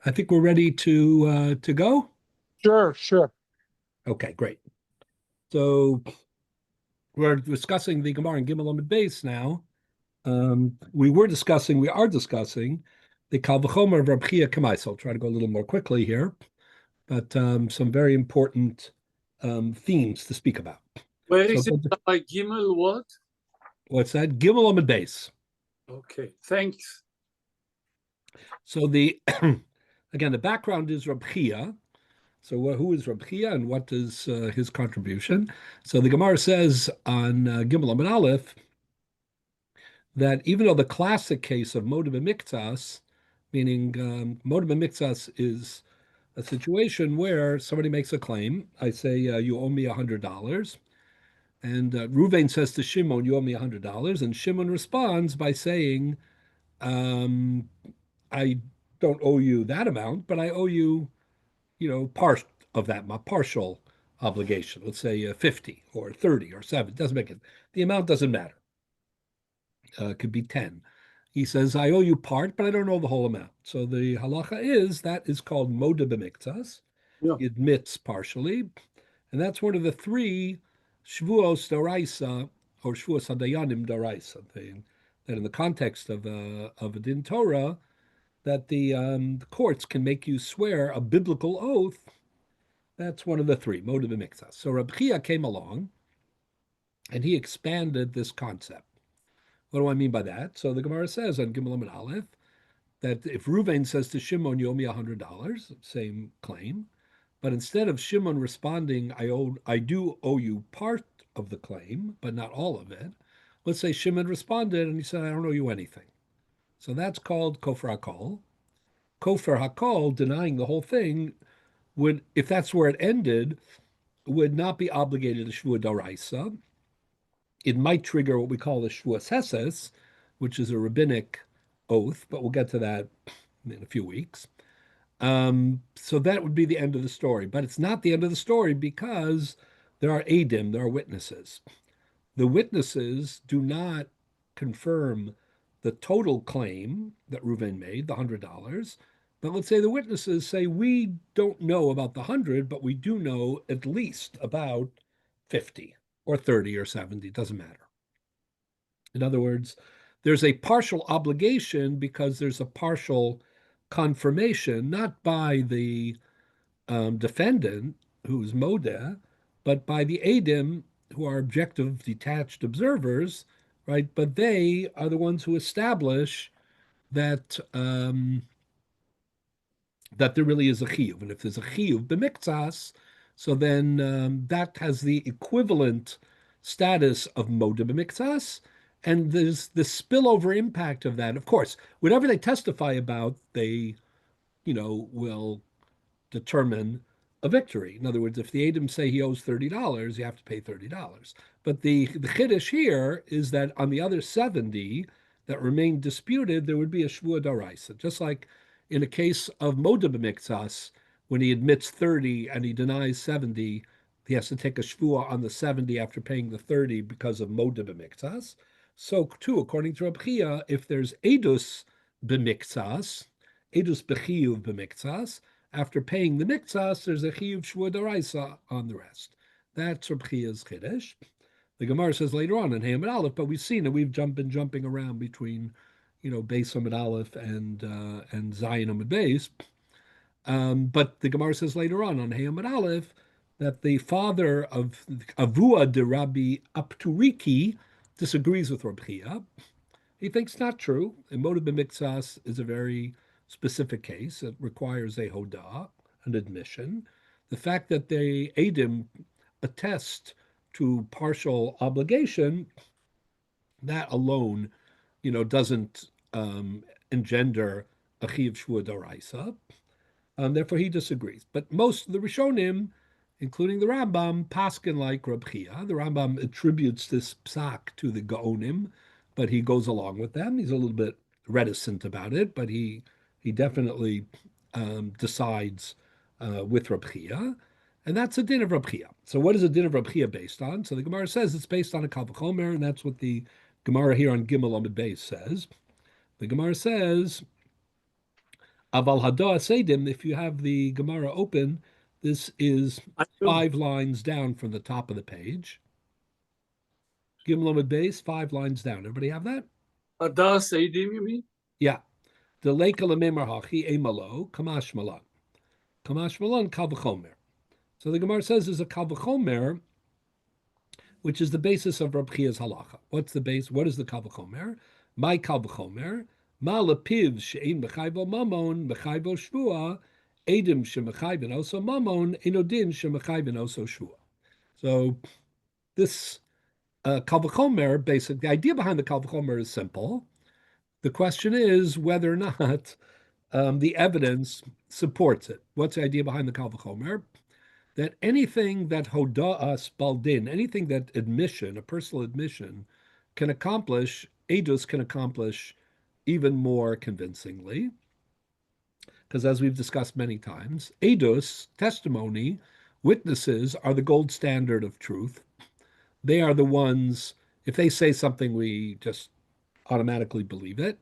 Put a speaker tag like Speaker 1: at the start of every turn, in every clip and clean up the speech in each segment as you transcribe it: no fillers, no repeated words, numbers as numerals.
Speaker 1: I think we're ready to go.
Speaker 2: Sure, sure.
Speaker 1: Okay, great. So we're discussing the Gemara and Gimel Amud Beis now. We are discussing the Kal V'chomer of Reb Chia Kamai. So I'll try to go a little more quickly here, but some very important themes to speak about.
Speaker 2: Where
Speaker 1: So
Speaker 2: is it? By Gimel what?
Speaker 1: what's that? Gimel Amud Beis.
Speaker 2: Okay, thanks.
Speaker 1: So the again, the background is Reb Chia. So who is Rabbi and what is his contribution? So the Gemara says on Gimel Amud Aleph that even though the classic case of Modeh B'Miktzas, meaning Modeh B'Miktzas is a situation where somebody makes a claim. I say, you owe me $100. And Ruvain says to Shimon, you owe me $100. And Shimon responds by saying, um, I don't owe you that amount, but I owe you part of that, my partial obligation. Let's say 50 or 30 or 7. Doesn't make it. The amount doesn't matter. It could be 10. He says, I owe you part, but I don't owe the whole amount. So the halacha is that is called modeh b'miktzas.
Speaker 2: Yeah.
Speaker 1: He admits partially. And that's one of the three shvuos doraisa or shvuos hadayanim doraisa. That in the context of a din Torah, that the courts can make you swear a biblical oath. That's one of the three, modeh b'miktzas. So Rabbi Chia came along, and he expanded this concept. What do I mean by that? So the Gemara says on Gimel Amud Aleph that if Ruvain says to Shimon, you owe me $100, same claim, but instead of Shimon responding, I do owe you part of the claim, but not all of it, let's say Shimon responded and he said, I don't owe you anything. So that's called Kofar HaKol. Kofar HaKol, denying the whole thing, would, if that's where it ended, would not be obligated to Shvua Daraisa. It might trigger what we call the Shvua Seses, which is a rabbinic oath, but we'll get to that in a few weeks. So that would be the end of the story. But it's not the end of the story because there are Adim, there are witnesses. The witnesses do not confirm the total claim that Reuven made, the $100. But let's say the witnesses say, we don't know about the 100, but we do know at least about 50 or 30 or 70, it doesn't matter. In other words, there's a partial obligation because there's a partial confirmation, not by the defendant, who's Modeh, but by the Adim, who are objective, detached observers, right? But they are the ones who establish that that there really is a chiyuv. And if there's a chiyuv b'miktzas, so then that has the equivalent status of modeh b'miktzas, and there's the spillover impact of that. Of course, whatever they testify about, they, will determine a victory. In other words, if the Adam say he owes $30, you have to pay $30. But the chiddush here is that on the other 70 that remain disputed, there would be a shvua daraisa. Just like in a case of modeh b'miktzas, when he admits 30 and he denies 70, he has to take a shvua on the 70 after paying the 30 because of modeh b'miktzas. So too, according to Rabbi Chia, if there's edus b'miktzas, edus b'chiyuv b'miktzas, after paying the miktzas, there's a chiyuv shvua daraisa on the rest. That's Rabbi Chia's chiddush. The Gemara says later on in Hamid Aleph, but we've seen it. We've been jumping around between, Beis Hamid Aleph and Zayin Hamid Beis. But the Gemara says later on Hamid Aleph that the father of Avua de Rabbi Apturiki disagrees with Rabbi Chia. He thinks not true. And modeh b'miktzas is a very specific case. It requires a hodah, an admission. The fact that the Adim attest to partial obligation, that alone, doesn't engender a chiyuv shvua daraisa. Therefore, he disagrees. But most of the Rishonim, including the Rambam, paskin like Reb Chia. The Rambam attributes this psak to the Gaonim, but he goes along with them. He's a little bit reticent about it, but he definitely decides with Reb Chia. And that's a din of Reb Chia. So what is a din of Reb Chia based on? So the Gemara says it's based on a Kal V'chomer, and that's what the Gemara here on Gimel Amud Beis says. The Gemara says, Aval Hada Sedim, if you have the Gemara open, this is
Speaker 2: I do.
Speaker 1: 5 lines down from the top of the page. Gimel base, 5 lines down. Everybody have that?
Speaker 2: Adas Eidim, you mean?
Speaker 1: Yeah. The Leka Lememar Hachi Emalo, Kamash Malan. Kamash Malan Kalvachomer. So the Gemara says there's a Kalvachomer, which is the basis of Rabbi Chia's halacha. What's the base? What is the Kalvachomer? My Kalvachomer, Ma Lepiv She'in Mechayvo Mamon, Mechayvo Shvua, Edim Shemechayvin Oso Mamon, Enodin Shemechayvin Oso Shvua. So this Kalvachomer, basic, the idea behind the Kalvachomer is simple. The question is whether or not the evidence supports it. What's the idea behind the Kalvachomer? That anything that hoda'as baldin, anything that admission, a personal admission, can accomplish, edus can accomplish even more convincingly. Because as we've discussed many times, edus, testimony, witnesses are the gold standard of truth. They are the ones, if they say something, we just automatically believe it.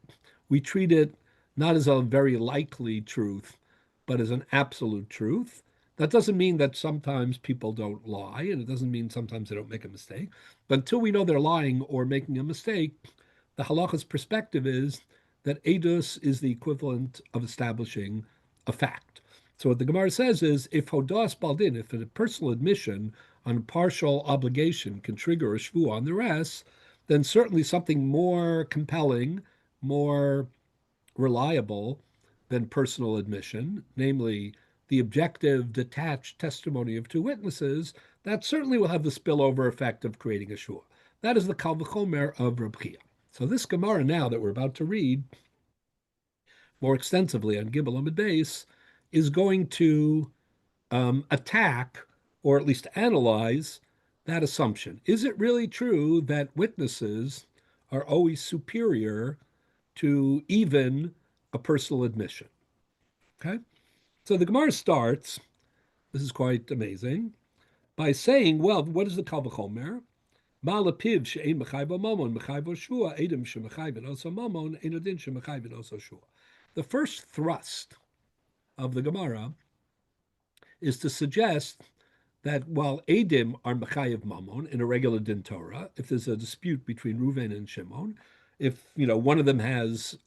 Speaker 1: We treat it not as a very likely truth, but as an absolute truth. That doesn't mean that sometimes people don't lie, and it doesn't mean sometimes they don't make a mistake. But until we know they're lying or making a mistake, the halacha's perspective is that edus is the equivalent of establishing a fact. So what the Gemara says is, if hodas baldin, if a personal admission on partial obligation can trigger a shvu on the rest, then certainly something more compelling, more reliable than personal admission, namely the objective, detached testimony of two witnesses, that certainly will have the spillover effect of creating a shua. That is the Kal V'chomer of Reb Chia. So this Gemara now that we're about to read more extensively on Gimel Amud Beis is going to attack, or at least analyze, that assumption. Is it really true that witnesses are always superior to even a personal admission? Okay. So the Gemara starts, this is quite amazing, by saying, well, what is the Kal V'chomer? Malapiv she'ein mechayvo mamon, mechayvo shua, edim shemechayvin oso mamon, enodin shemechayvin oso shua. The first thrust of the Gemara is to suggest that while edim are mechayev mamon in a regular din Torah, if there's a dispute between Reuven and Shimon, if one of them has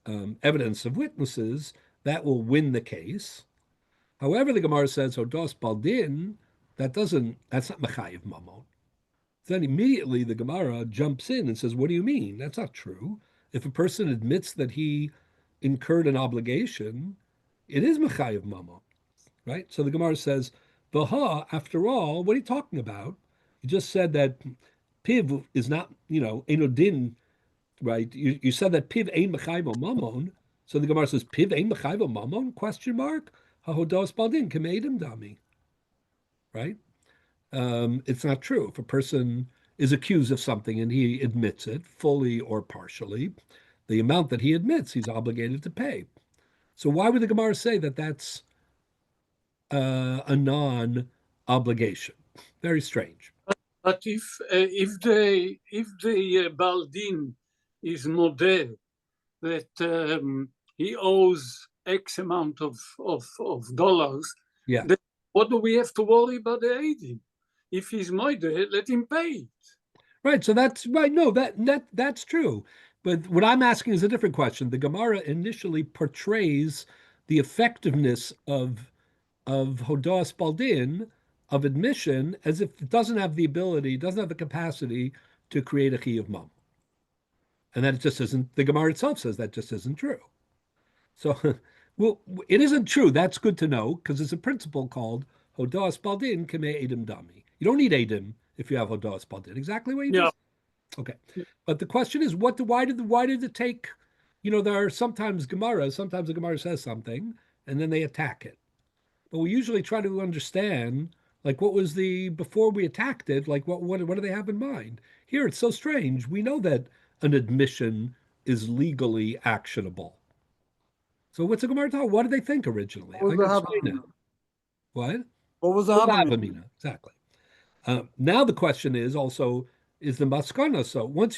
Speaker 1: evidence of witnesses, that will win the case. However, the Gemara says hodos baldin, that's not mechayev mamon. Then immediately the Gemara jumps in and says, what do you mean? That's not true. If a person admits that he incurred an obligation, it is mechayev mamon, right? So the Gemara says, Vaha, after all, what are you talking about? You just said that piv is not, enodin, right? You said that piv ein mechayvo mamon. So the Gemara says, piv ein mechayvo mamon? Question mark. Hahodos baldin kamedim dami. Right? It's not true. If a person is accused of something and he admits it fully or partially, the amount that he admits, he's obligated to pay. So why would the Gemara say that that's a non-obligation? Very strange.
Speaker 2: But if the Baldin is model that he owes X amount of dollars,
Speaker 1: Yeah.
Speaker 2: then what do we have to worry about the Eidim? If he's model, let him pay it.
Speaker 1: Right. So that's right. No, that's true. But what I'm asking is a different question. The Gemara initially portrays the effectiveness of Hodas Baldin, of admission, as if it doesn't have the ability, doesn't have the capacity to create a chiyuv mam. And that it just isn't, the Gemara itself says that just isn't true. So, well, it isn't true. That's good to know, because there's a principle called Hodas Baldin Kemei Edim Dami. You don't need Edim if you have Hodas Baldin. Exactly what you just. Okay. But the question is, why did it take, there are sometimes the Gemara says something, and then they attack it. But we usually try to understand, like, what was before we attacked it, like, what do they have in mind? Here, it's so strange. We know that an admission is legally actionable. So what's the Gemara talking? What did they think originally?
Speaker 3: What was
Speaker 1: I
Speaker 3: the
Speaker 1: can explain it.
Speaker 3: Havamina?
Speaker 1: What?
Speaker 3: What was the
Speaker 1: Oh,
Speaker 3: Havamina?
Speaker 1: Havamina, exactly. Now the question is also, is the maskana? So once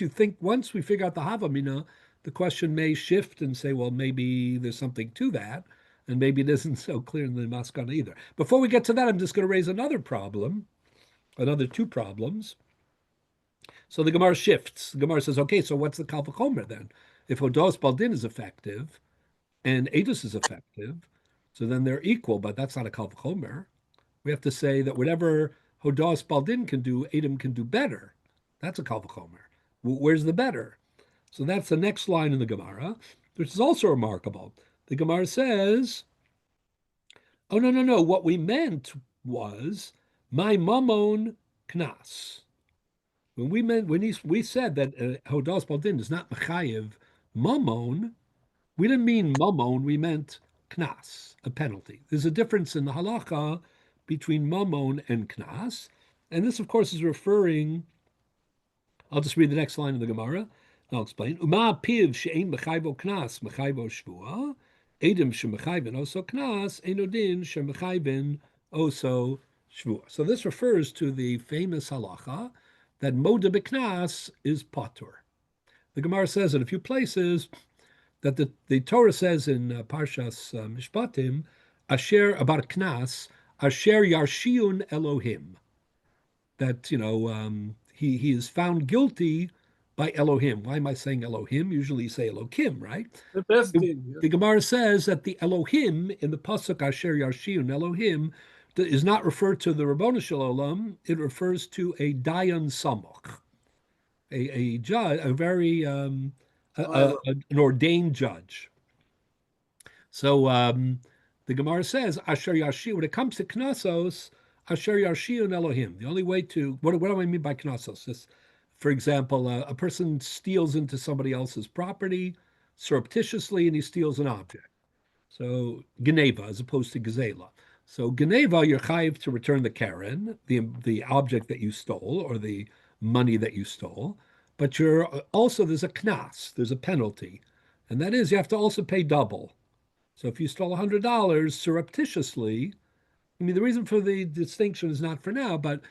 Speaker 1: we figure out the Havamina, the question may shift and say, well, maybe there's something to that. and maybe it isn't so clear in the Maskana either. Before we get to that, I'm just going to raise another problem, another two problems. So the Gemara shifts. The Gemara says, okay, so what's the Kal Vachomer then? If Hodos Baldin is effective and Edus is effective, so then they're equal, but that's not a Kal Vachomer. We have to say that whatever Hodos Baldin can do, Edom can do better. That's a Kal Vachomer. Where's the better? So that's the next line in the Gemara, which is also remarkable. The Gemara says, oh, no, no, no. What we meant was my mamon knas. We said that Hodas Baldin is not mechayev mamon, we didn't mean mamon, we meant knas, a penalty. There's a difference in the halacha between mamon and knas. And this, of course, is referring, I'll just read the next line of the Gemara. I'll explain. Uma piv she'ein mechayvo knas, mechayvo shvua. Edim shemechayven oso knas, enodin shemechayven oso shvua. So this refers to the famous halacha that moda beknas is patur. The Gemara says in a few places that the Torah says in Parshas Mishpatim, asher about knas, asher yarshiun Elohim, that he is found guilty by Elohim. Why am I saying Elohim? Usually you say Elohim, right?
Speaker 2: The best thing.
Speaker 1: The Gemara says that the Elohim in the pasuk Asher Yarshiun Elohim is not referred to the Rabbanu Shalom. It refers to a Dayan Samuch, a judge, a very an ordained judge. So the Gemara says Asher Yarshiun. When it comes to Knasos, Asher Yarshiun Elohim. The only way to what do I mean by Knasos? This, for example, a person steals into somebody else's property surreptitiously, and he steals an object. So Geneva, as opposed to Gezela. So Geneva, you're chayiv to return the Karen, the object that you stole, or the money that you stole. But you're also, there's a knas, there's a penalty, and that is you have to also pay double. So if you stole $100 surreptitiously, I mean, the reason for the distinction is not for now, but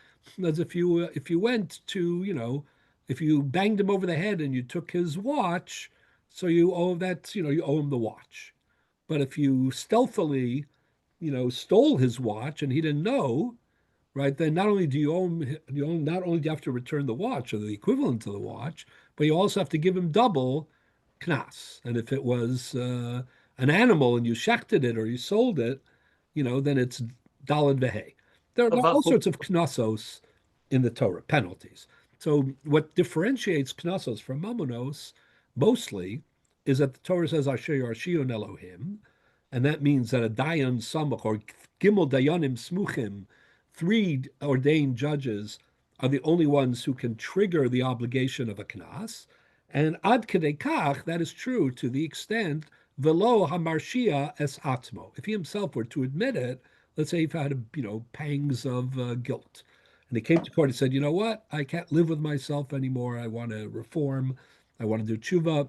Speaker 1: as if you went to, if you banged him over the head and you took his watch, so you owe that, you owe him the watch. But if you stealthily, stole his watch and he didn't know, right, then not only do you owe him, not only do you have to return the watch or the equivalent to the watch, but you also have to give him double knas. And if it was an animal and you shechted it or you sold it, then it's dalad vehe. There are all sorts of knasos in the Torah, penalties. So what differentiates knasos from mamonos mostly is that the Torah says Asher Yarshiun Elohim, and that means that a dayan samach or gimel dayanim smuchim, 3 ordained judges, are the only ones who can trigger the obligation of a knas. And ad kedei kach, that is true to the extent velo hamarshia es atmo. If he himself were to admit it, let's say he had pangs of guilt, and he came to court and said, you know what, I can't live with myself anymore. I want to reform. I want to do tshuva.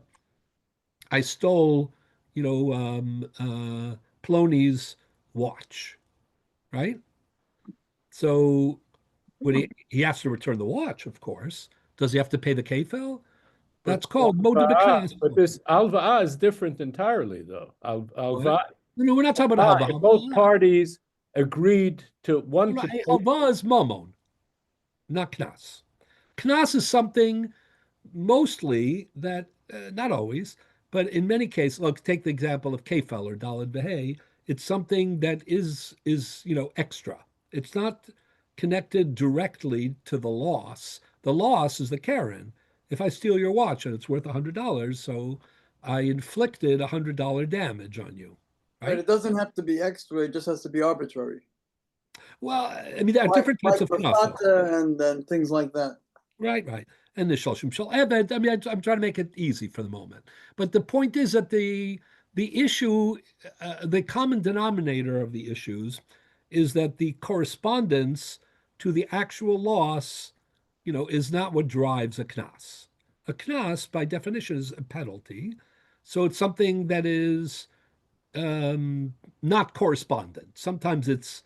Speaker 1: I stole, Plony's watch, right? So when he has to return the watch, of course, does he have to pay the kefil? That's called moda b'knas.
Speaker 3: But this alva'a is different entirely, though. Alva'a.
Speaker 1: No, we're not talking about halva.
Speaker 3: Both parties agreed to one.
Speaker 1: Halva is mamon, not knas. Knas is something mostly that, not always, but in many cases, look, take the example of kefal or dalad behe. It's something that is extra. It's not connected directly to the loss. The loss is the Karen. If I steal your watch and it's worth $100, so I inflicted $100 damage on you. Right?
Speaker 4: But it doesn't have to be extra. It just has to be arbitrary.
Speaker 1: Well, I mean, there are different types of
Speaker 4: and then things like that.
Speaker 1: Right. And the Shalshim Shal Ebed. I mean, I'm trying to make it easy for the moment. But the point is that the issue, the common denominator of the issues is that the correspondence to the actual loss, is not what drives a knas. A knas, by definition, is a penalty. So it's something that is not correspondent. Sometimes it's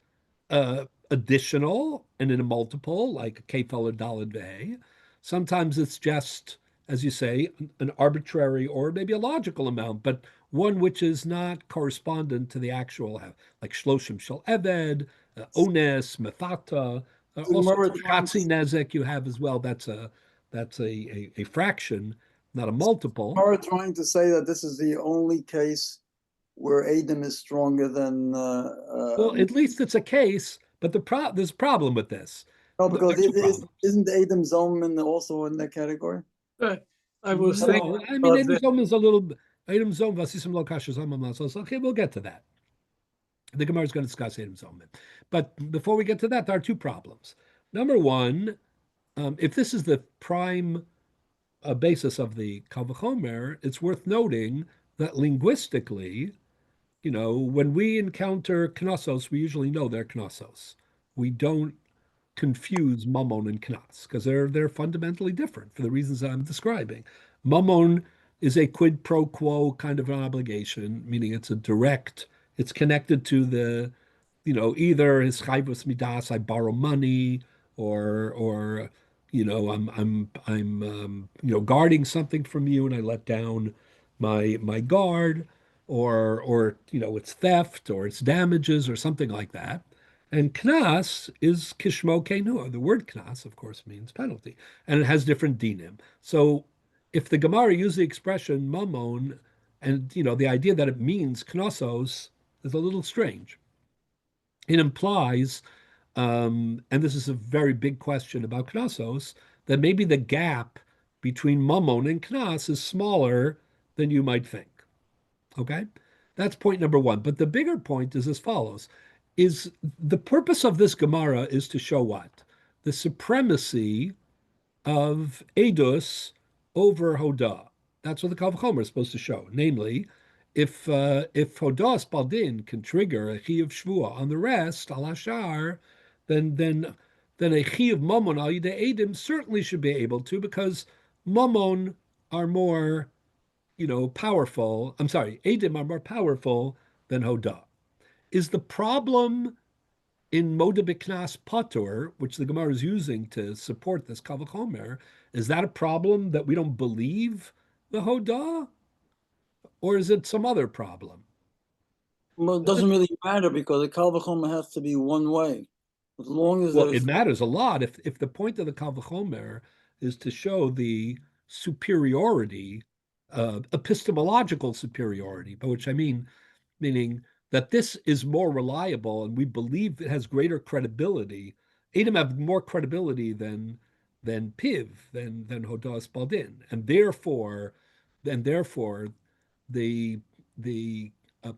Speaker 1: additional and in a multiple, like a kefal or dalad vehe. Sometimes it's just, as you say, an arbitrary or maybe a logical amount. But one which is not correspondent to the actual, like shloshim shel eved, ones, methata,
Speaker 4: The
Speaker 1: also
Speaker 4: Gemara trying
Speaker 1: chatzi
Speaker 4: to,
Speaker 1: nezek you have as well. That's a fraction, not a multiple.
Speaker 4: Gemara trying to say that this is the only case where Adam is stronger than
Speaker 1: Well, at least it's a case, but there's a problem with this.
Speaker 4: no, because
Speaker 1: There are two problems.
Speaker 4: isn't Adam Zalman also in that category?
Speaker 2: I was
Speaker 1: No,
Speaker 2: thinking
Speaker 1: I mean,
Speaker 2: about
Speaker 1: Adam
Speaker 2: that.
Speaker 1: Zom is a little. Adam Zom vasisim lo kasher zomam lasos. Okay, we'll get to that. The Gemara is going to discuss Adam Zom. But before we get to that, there are two problems. Number one, if this is the prime basis of the Kal V'chomer, it's worth noting that linguistically, when we encounter knossos, we usually know they're knossos. We don't confuse mammon and knas because they're fundamentally different for the reasons that I'm describing. Mammon is a quid pro quo kind of an obligation, meaning it's connected to the, either his chayvus midas, I borrow money, or I'm guarding something from you and I let down my guard, or it's theft or it's damages or something like that. And knas is kishmo kenu. The word knas, of course, means penalty, and it has different dinim. So, if the Gemara used the expression mammon, and the idea that it means knossos is a little strange. It implies, and this is a very big question about knossos, that maybe the gap between mammon and knas is smaller than you might think. Okay, that's point number one. But the bigger point is as follows: is the purpose of this Gemara is to show what? The supremacy of Edus over Hodah. That's what the Kal V'chomer is supposed to show. Namely, if Hodah Spaldin can trigger a Chi of Shvua on the rest, al Hashar, then a Chi of Mammon al Yidei Edim certainly should be able to, because Mammon are more powerful. I'm sorry, Edim are more powerful than Hodah. Is the problem in Moda B'Knas Patur, which the Gemara is using to support this Kal V'chomer, is that a problem that we don't believe the Hodah? Or is it some other problem?
Speaker 4: Well, it doesn't really matter because the Kal V'chomer has to be one way. As long as
Speaker 1: Well,
Speaker 4: there's
Speaker 1: it matters a lot if the point of the Kal V'chomer is to show the superiority, epistemological superiority, by which I mean, meaning that this is more reliable and we believe it has greater credibility. Edom have more credibility than Piv, than Hodah Spaldin, and therefore the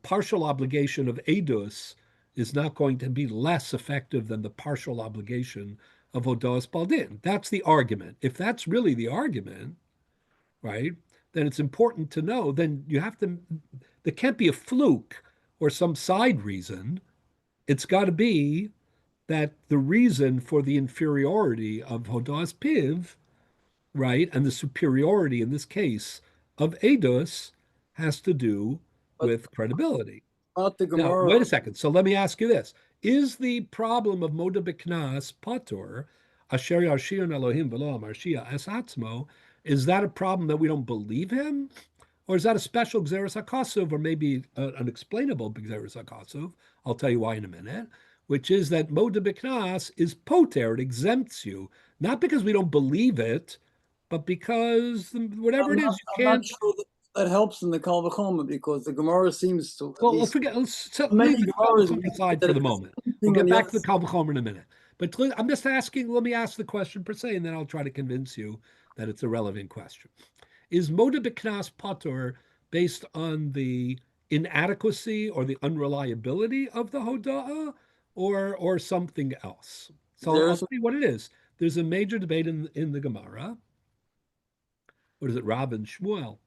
Speaker 1: partial obligation of Edus is not going to be less effective than the partial obligation of Hodah Spaldin. That's the argument. If that's really the argument, right, then it's important to know, then there can't be a fluke or some side reason. It's got to be that the reason for the inferiority of Hodah's Piv, right, and the superiority in this case of Eidos has to do with credibility.
Speaker 4: not the
Speaker 1: Now,
Speaker 4: Gemara.
Speaker 1: wait a second. So let me ask you this. Is the problem of Moda B'Knas Patur, Asher Yarshion Elohim V'lo Amarshia Es Atzmo, is that a problem that we don't believe him? Or is that a special Gzeres HaKasuv, or maybe an explainable Gzeres HaKasuv? I'll tell you why in a minute, which is that Moda B'Knas is poter, it exempts you, not because we don't believe it, but because whatever it is, you
Speaker 4: I'm not
Speaker 1: can't.
Speaker 4: sure that helps in the Kal V'chomer because the Gemara seems to.
Speaker 1: Well, let's forget. Let's
Speaker 4: many
Speaker 1: leave the Kal
Speaker 4: Gemaras
Speaker 1: V'chomer aside
Speaker 4: that
Speaker 1: for the
Speaker 4: it's
Speaker 1: moment.
Speaker 4: something
Speaker 1: We'll get
Speaker 4: on the
Speaker 1: back to the
Speaker 4: other
Speaker 1: Kal V'chomer in a minute. But I'm just asking. Let me ask the question per se, and then I'll try to convince you that it's a relevant question. Is Moda B'Knas Patur based on the inadequacy or the unreliability of the Hoda'ah, or something else? So I'll
Speaker 4: There's
Speaker 1: tell you what it is. There's a major debate in the Gemara. What is it? Rab and Shmuel,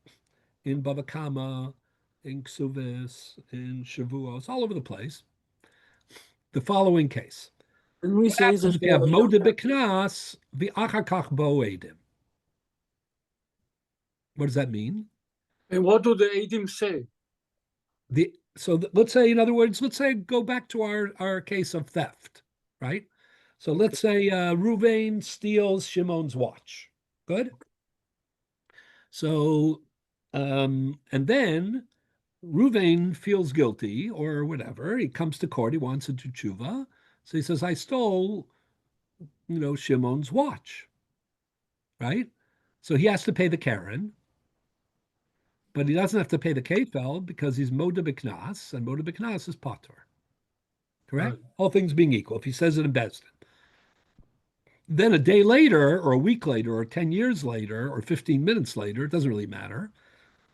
Speaker 1: in Bava Kama, in Ksuvis, in Shavuos, all over the place. The following case.
Speaker 4: Didn't we
Speaker 1: What
Speaker 4: say
Speaker 1: happens
Speaker 4: that
Speaker 1: if you have Moda B'Knas, the Achakach Bo'edim? What does that mean?
Speaker 2: And what do the Edim say?
Speaker 1: Let's say, in other words, go back to our case of theft, right? So let's say Ruvain steals Shimon's watch. Good. So, and then Ruvain feels guilty or whatever. He comes to court. He wants to do tshuva. So he says, I stole, Shimon's watch, right? So he has to pay the Karen, but he doesn't have to pay the kefel because he's moda b'knas, and moda b'knas is patur. Correct?
Speaker 2: Right.
Speaker 1: All things being equal, if he says it in Bezdin. Then a day later, or a week later, or 10 years later, or 15 minutes later, it doesn't really matter.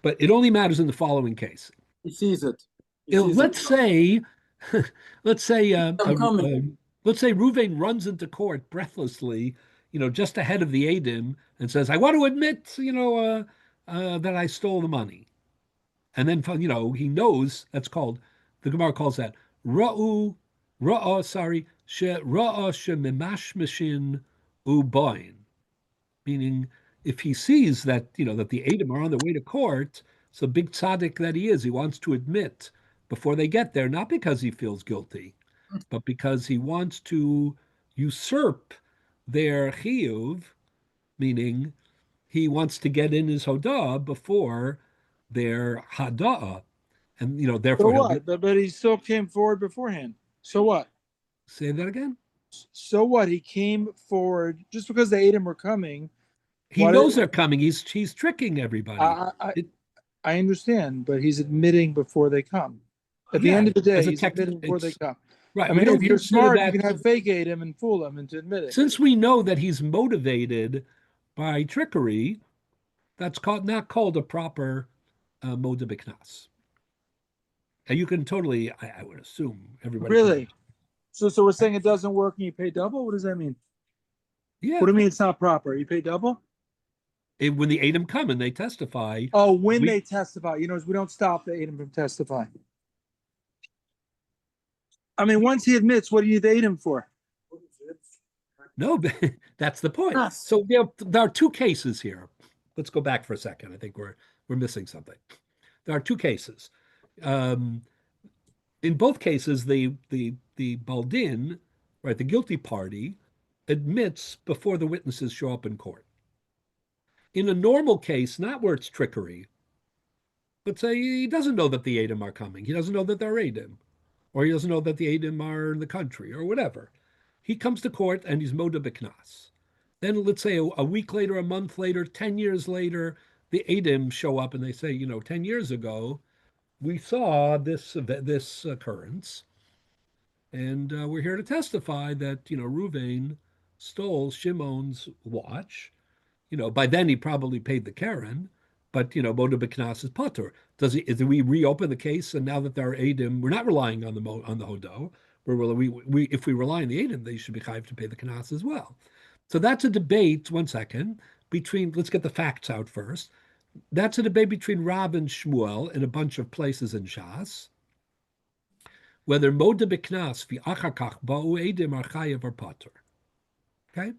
Speaker 1: But it only matters in the following case.
Speaker 4: He sees it.
Speaker 1: Let's say, let's say,
Speaker 4: I'm coming.
Speaker 1: let's say Ruvain runs into court breathlessly, just ahead of the Adim and says, "I want to admit, that I stole the money." And then, he knows that's called, the Gemara calls that ra'ah shemimashmishin ubain, meaning if he sees that, that the Adim are on their way to court, so big tzaddik that he is, he wants to admit before they get there, not because he feels guilty, but because he wants to usurp their chiyuv, meaning he wants to get in his hodah before their hada'ah. And,
Speaker 5: So
Speaker 1: therefore
Speaker 5: what? But he still came forward beforehand. So what?
Speaker 1: say that again.
Speaker 5: So what? He came forward just because the Edom were coming.
Speaker 1: He
Speaker 5: Why
Speaker 1: knows
Speaker 5: did-
Speaker 1: they're coming. He's tricking everybody.
Speaker 5: I understand, but he's admitting before they come. At the
Speaker 1: Yeah,
Speaker 5: end of the day,
Speaker 1: as a
Speaker 5: he's
Speaker 1: tech-
Speaker 5: admitting before they
Speaker 1: it's-
Speaker 5: come.
Speaker 1: Right.
Speaker 5: I
Speaker 1: we
Speaker 5: mean,
Speaker 1: don't
Speaker 5: if you're
Speaker 1: consider
Speaker 5: smart,
Speaker 1: that-
Speaker 5: you can have fake Edom and fool them into admit it.
Speaker 1: Since we know that he's motivated by trickery, that's not called a proper moda b'knas. And you can totally, I would assume, everybody.
Speaker 5: Really? So we're saying it doesn't work and you pay double? What does that mean?
Speaker 1: Yeah.
Speaker 5: What do you mean it's not proper? You pay double?
Speaker 1: When the Adam come and they testify.
Speaker 5: Oh, when they testify. We don't stop the Edom from testifying. I mean, once he admits, what do you need the Edom for?
Speaker 1: No, that's the point.
Speaker 4: Yes.
Speaker 1: So there are two cases here. Let's go back for a second. I think we're missing something. There are two cases. In both cases, the Baldin, right, the guilty party, admits before the witnesses show up in court. In a normal case, not where it's trickery, but say he doesn't know that the Adam are coming. He doesn't know that they're Adam, or he doesn't know that the Adam are in the country, or whatever. He comes to court and he's moda b'knas. Then let's say a week later, a month later, 10 years later, the Adam show up and they say, 10 years ago, we saw this occurrence, and we're here to testify that, Ruvain stole Shimon's watch. By then he probably paid the Karen, but, moda b'knas is patur. Do we reopen the case? And now that there are Adim, we're not relying on the hodo. If we rely on the Adim, they should be chayiv to pay the knas as well. So that's a debate, one second, let's get the facts out first. That's a debate between Rab and Shmuel in a bunch of places in Shas, whether moda b'knas v'achakach ba'u Adim are chayiv or patur. Okay?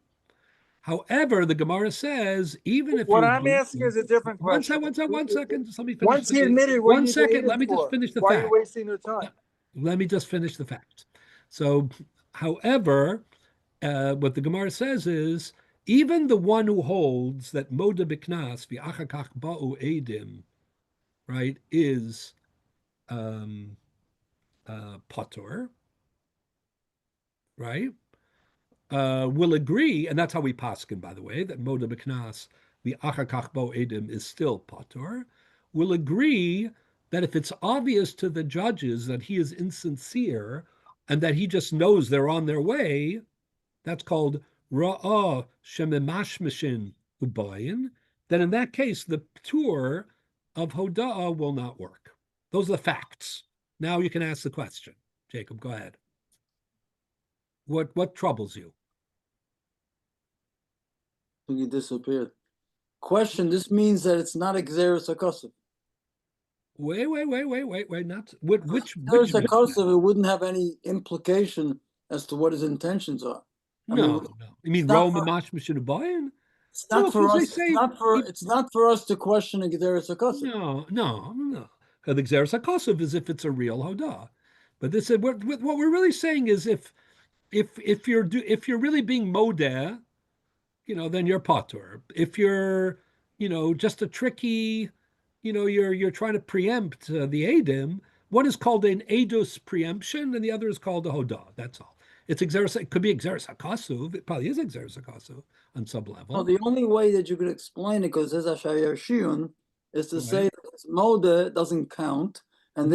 Speaker 1: However, the Gemara says, even if
Speaker 5: What I'm asking is a different
Speaker 1: one
Speaker 5: question.
Speaker 1: second, just let me finish.
Speaker 5: Once he admitted, what
Speaker 1: one
Speaker 5: do you
Speaker 1: second,
Speaker 5: need the
Speaker 1: let me
Speaker 5: Edom
Speaker 1: just
Speaker 5: for?
Speaker 1: finish the
Speaker 5: Why
Speaker 1: fact.
Speaker 5: are you wasting their time?
Speaker 1: Let me just finish the fact. So, however, what the Gemara says is, even the one who holds that moda b'knas v'achakach ba'u edim, right, is patur, right, will agree, and that's how we paskin, by the way, that moda b'knas v'achakach ba'u edim is still patur, will agree that if it's obvious to the judges that he is insincere and that he just knows they're on their way, that's called ra'ah shemimashmishin ubayin, then in that case, the tour of hoda'ah will not work. Those are the facts. Now you can ask the question. Jacob, go ahead. What troubles you?
Speaker 4: I think he disappeared. Question, this means that it's not Xeris HaKosov.
Speaker 1: Wait, not which
Speaker 4: Xeris HaKosov, it wouldn't have any implication as to what his intentions are.
Speaker 1: no. You mean Rome mashmishin ubayin?
Speaker 4: It's not for us.
Speaker 1: Say,
Speaker 4: it's not for us to question a Xeris HaKosov.
Speaker 1: No. Because the Xeris HaKosov is if it's a real hodah. But this is what we're really saying is if you're really being modeh, then you're patur. If you're just a tricky you're trying to preempt the Adim. One is called an Eidos preemption, and the other is called a Hodah. That's all. It's exeris. It could be exeris hakasuv. It probably is exeris hakasuv on some
Speaker 4: No,
Speaker 1: level.
Speaker 4: the only way that you could explain it, because there's a Shayar Shiun, is to say
Speaker 1: Right.
Speaker 4: that this Moda doesn't count, and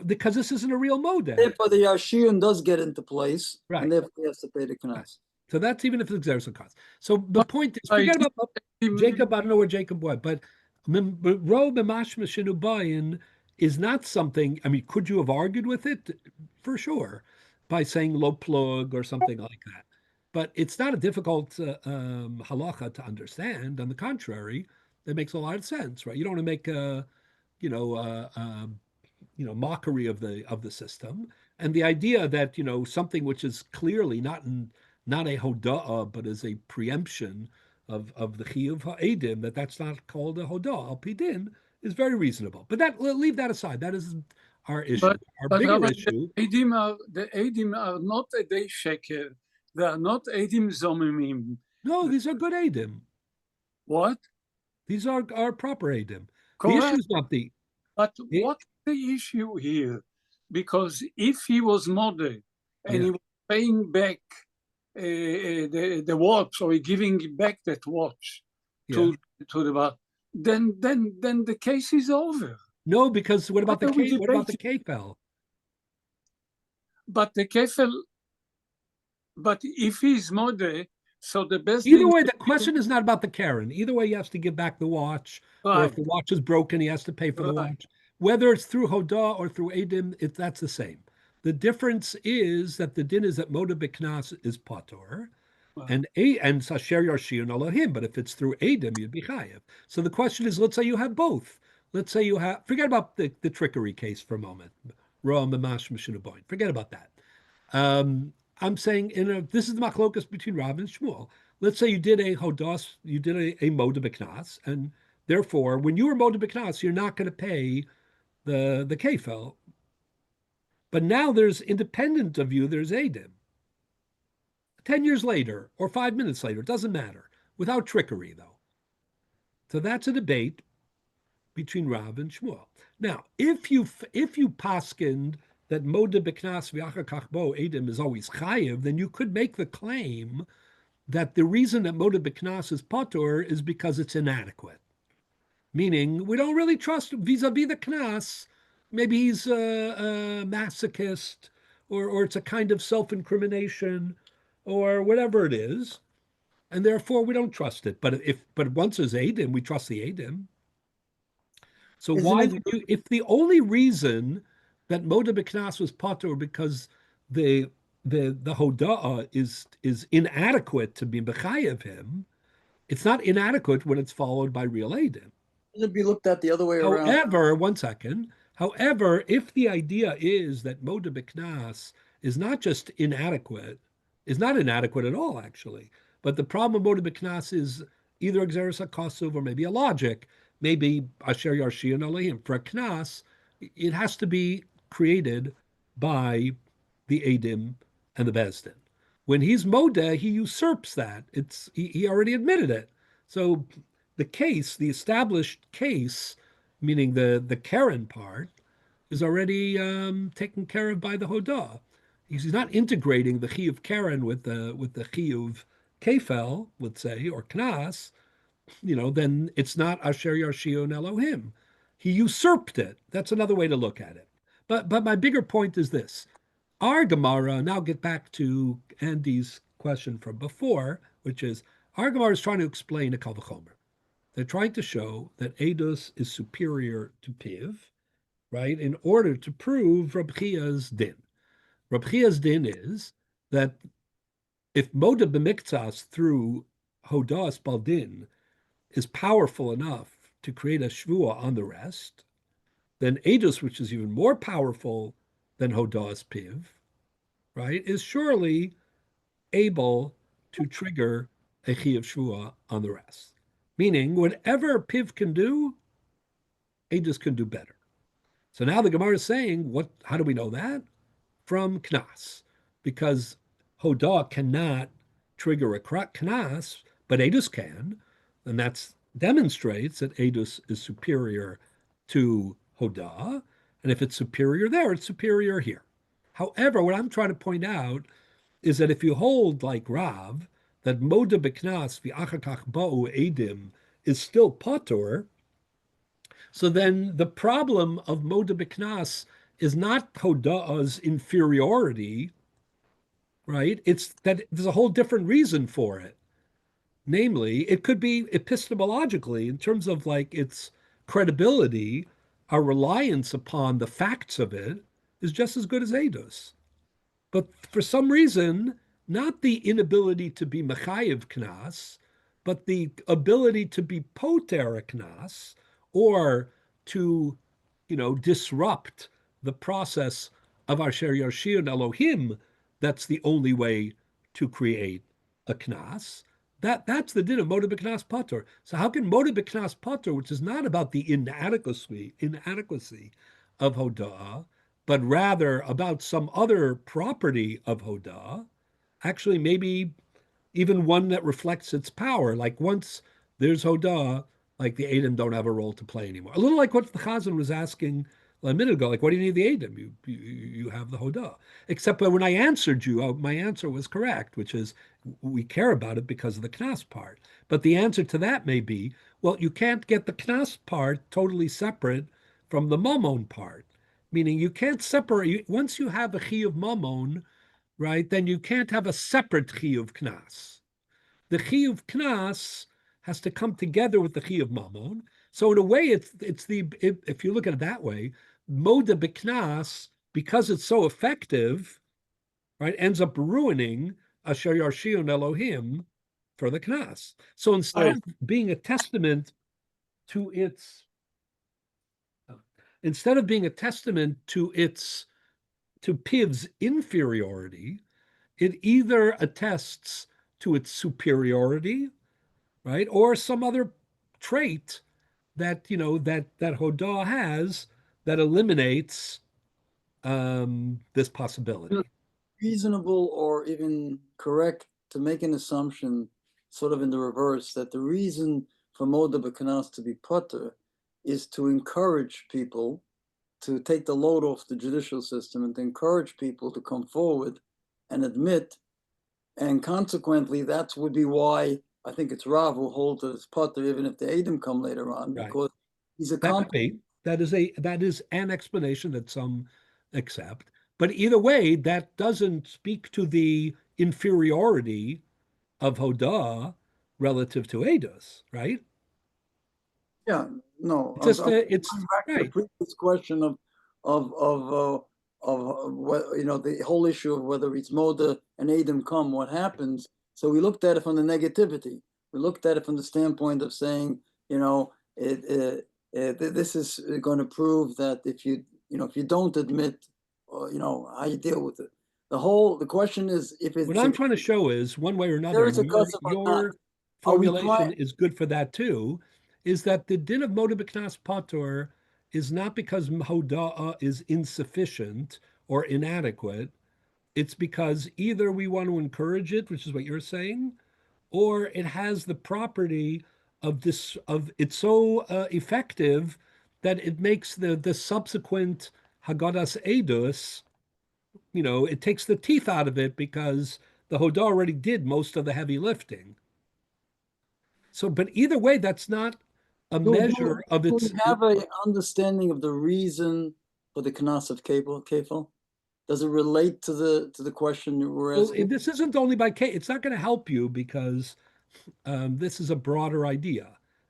Speaker 1: Because this isn't a real modeh.
Speaker 4: therefore the Yashiyun does get into place,
Speaker 1: Right.
Speaker 4: and therefore he has to pay the Knas.
Speaker 1: Right. So that's even if it's exeris hakasuv. So the point is,
Speaker 2: I
Speaker 1: forget
Speaker 2: think
Speaker 1: about Jacob. I don't know where Jacob went, but ro b'mashma shenubayin is not something. I mean, could you have argued with it? For sure, by saying low plug or something like that. But it's not a difficult halacha to understand. On the contrary, it makes a lot of sense, right? You don't want to make a, you know, mockery of the system, and the idea that something which is clearly not a hoda'ah but is a preemption of the chiyuv ha'edim, that's not called a hoda'ah al pidin, is very reasonable. But we'll leave that aside. That isn't our issue. Our bigger
Speaker 2: Rabbi,
Speaker 1: issue.
Speaker 2: the Eidim are not a day sheker. They are not Eidim zomimim.
Speaker 1: No, these are good edim.
Speaker 2: What?
Speaker 1: These are proper edim. The
Speaker 2: Correct.
Speaker 1: issue is not the.
Speaker 2: But what's the issue here? Because if he was model and he was paying back the watch, or giving back that watch to the bar, then the case is over.
Speaker 1: No, because what about
Speaker 2: What are we
Speaker 1: the what about the
Speaker 2: debating?
Speaker 1: kefel?
Speaker 2: But the kefel, but if he's model, so the best
Speaker 1: Either
Speaker 2: thing
Speaker 1: way, the question is not about the Karen. Either way, he has to give back the watch, or if
Speaker 2: right,
Speaker 1: the watch is broken, he has to pay for the
Speaker 2: right.
Speaker 1: watch. Whether it's through Hodah or through Edim, that's the same. The difference is that the din is that Moda Biknas is Pator,
Speaker 2: Right.
Speaker 1: and Sasher Yarshiyun Elohim. But if it's through Edim, you'd be Chayev. So the question is, let's say you have both. Let's say you have, forget about the trickery case for a moment. Ra Mamash Mishunaboin. Forget about that. I'm saying this is the machlokas between Rav and Shmuel. Let's say you did a hodas, you did a moda b'knas, and therefore, when you were moda b'knas, you're not going to pay the kefel. But now there's independent of you, there's edim. 10 years later or 5 minutes later, it doesn't matter, without trickery though. So that's a debate between Rav and Shmuel. Now, if you paskined that moda b'knas v'achar kach bo edim is always chayiv, then you could make the claim that the reason that moda b'knas is patur is because it's inadequate. Meaning, we don't really trust vis-a-vis the knas. Maybe he's a masochist, or it's a kind of self-incrimination, or whatever it is, and therefore we don't trust it. But once there's edim, we trust the edim. So why would you? If the only reason that moda b'knas was patur because the hoda'ah is inadequate to be b'chayev him, it's not inadequate when it's followed by real edim.
Speaker 4: Should be looked at the other way around.
Speaker 1: However, one second. However, if the idea is that moda b'knas is not just inadequate, is not inadequate at all, actually, but the problem with moda b'knas is either exeris hakasuv or maybe a logic, maybe asher yarshiyan aleim. For a knas, it has to be created by the edim and the bezdin. When he's moda, he usurps that. He already admitted it. So the case, the established case, meaning the Karen part, is already taken care of by the Hodah. He's not integrating the Chiyuv Karen with the Chiyuv Kefel, let's say, or Knas, then it's not Asher Yarshion Elohim. He usurped it. That's another way to look at it. But my bigger point is this. Our Gemara, now get back to Andy's question from before, which is, our Gemara is trying to explain a Kal V'chomer. They're trying to show that Eidos is superior to Piv, right, in order to prove Reb Chia's din. Reb Chia's din is that if Moda b'miktzas through Hodas Baldin is powerful enough to create a shvua on the rest, then Eidos, which is even more powerful than Hodas Piv, right, is surely able to trigger a Chi of shvua on the rest. Meaning, whatever Piv can do, Eidos can do better. So now the Gemara is saying, how do we know that? From Knas. Because Hodah cannot trigger a Knas, but Eidos can. And that's demonstrates that Edus is superior to Hodah, and if it's superior there, it's superior here. However, what I'm trying to point out is that if you hold like Rav, that Moda Beknas v'achakach ba'u Edim is still Patur, so then the problem of Moda Beknas is not Hoda'ah's inferiority, right? It's that there's a whole different reason for it. Namely, it could be epistemologically, in terms of like its credibility, our reliance upon the facts of it is just as good as Eidos. But for some reason, not the inability to be Mechayev Knas, but the ability to be Poter Knas, or to, disrupt the process of Asher Yarshion Elohim, that's the only way to create a Knas. That's the din of Moda B'Knas Patur. So how can Moda B'Knas Patur, which is not about the inadequacy of Hoda'ah, but rather about some other property of Hodah, actually maybe even one that reflects its power. Like once there's Hodah, like the Edom don't have a role to play anymore. A little like what the Chazan was asking a minute ago, like, what do you need the Edom? You have the Hodah. Except that when I answered you, my answer was correct, which is we care about it because of the Knas part. But the answer to that may be, well, you can't get the Knas part totally separate from the Mammon part. Meaning you can't separate, once you have a Chi of Mammon, right, then you can't have a separate Chi of Knas. The Chi of Knas has to come together with the Chi of Mammon. So in a way, it's the, if you look at it that way, Moda B'Knas, because it's so effective, right, ends up ruining Asher Yarshion Elohim for the Knas. So instead of being a testament to its to Piv's inferiority, it either attests to its superiority, right, or some other trait that that Hodah has that eliminates this possibility.
Speaker 4: Reasonable or even correct to make an assumption, sort of in the reverse, that the reason for Moda B'Knas to be putter is to encourage people to take the load off the judicial system and to encourage people to come forward and admit, and consequently, that would be why I think it's Rav who holds that it's putter, even if the Edom come later on,
Speaker 1: Right.
Speaker 4: because he's a
Speaker 1: That is an explanation that some accept. But either way, that doesn't speak to the inferiority of Hodah relative to Eidos, right?
Speaker 4: Yeah, no,
Speaker 1: It's just
Speaker 4: I'm
Speaker 1: it's
Speaker 4: going back to the
Speaker 1: right.
Speaker 4: previous question of what, the whole issue of whether it's Moda and Edom come, what happens. So we looked at it from the negativity. We looked at it from the standpoint of saying, this is going to prove that if you don't admit, how you deal with it. The question is if it's
Speaker 1: What I'm trying to show is one way or another,
Speaker 4: there is a cause
Speaker 1: your formulation is good for that too, is that the din of Moda B'Knas Patur is not because Hodah is insufficient or inadequate. It's because either we want to encourage it, which is what you're saying, or it has the property of it's so effective that it makes the subsequent Haggadas Edus, it takes the teeth out of it because the Hodah already did most of the heavy lifting. So, but either way, that's not a measure of its.
Speaker 4: Do we have an understanding of the reason for the Knas of Kefil? Does it relate to the question you were asking?
Speaker 1: Well, this isn't only by K. It's not going to help you because this is a broader idea.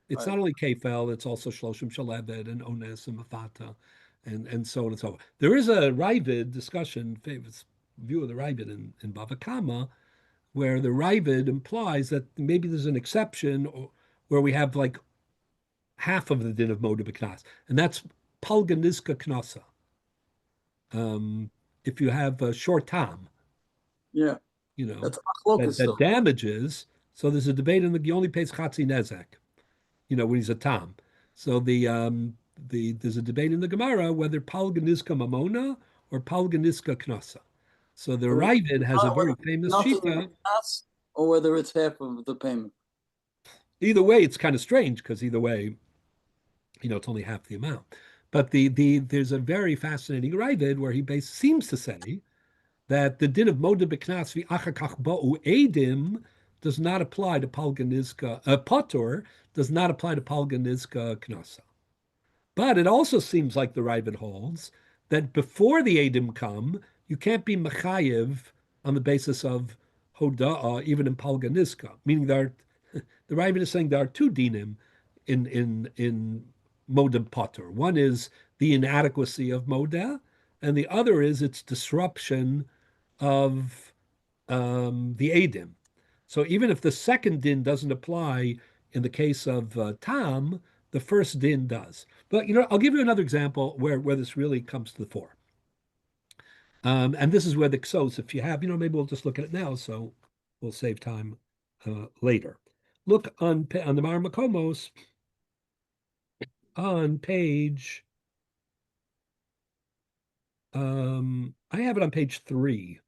Speaker 1: It's not only Kefel, it's also Shloshim Shaleved and Ones and Mafata and so on and so on. There is a Ravid discussion, famous view of the Ravid in Bava Kama, where the Ravid implies that maybe there's an exception where we have like half of the din of Moda B'Knas, and that's Palganiska Knasa. If you have a short tam,
Speaker 4: that's
Speaker 1: that damages. So there's a debate in the only pays Chatzi Nezek, when he's a tam. So there's a debate in the Gemara whether Palganiska Mamona or Palganiska Knasa. So the Ravid has a very famous shita.
Speaker 4: Or whether it's half of the payment.
Speaker 1: Either way, it's kind of strange because either way, it's only half the amount. But there's a very fascinating Ravid where he seems to say that the din of moda b'knas v'achakach ba'u edim does not apply to palganizka, potor does not apply to palganizka knasa. But it also seems like the Ravid holds that before the edim come, you can't be mechayev on the basis of hoda'ah, even in palganizka, meaning the Ravid is saying there are two dinim in modem potter. One is the inadequacy of moda, and the other is its disruption of the edim. So even if the second din doesn't apply in the case of tam, the first din does. But I'll give you another example where this really comes to the fore. And this is where the ksos, if you have, maybe we'll just look at it now, so we'll save time later. Look on the Marmakomos on page. I have it on page 3.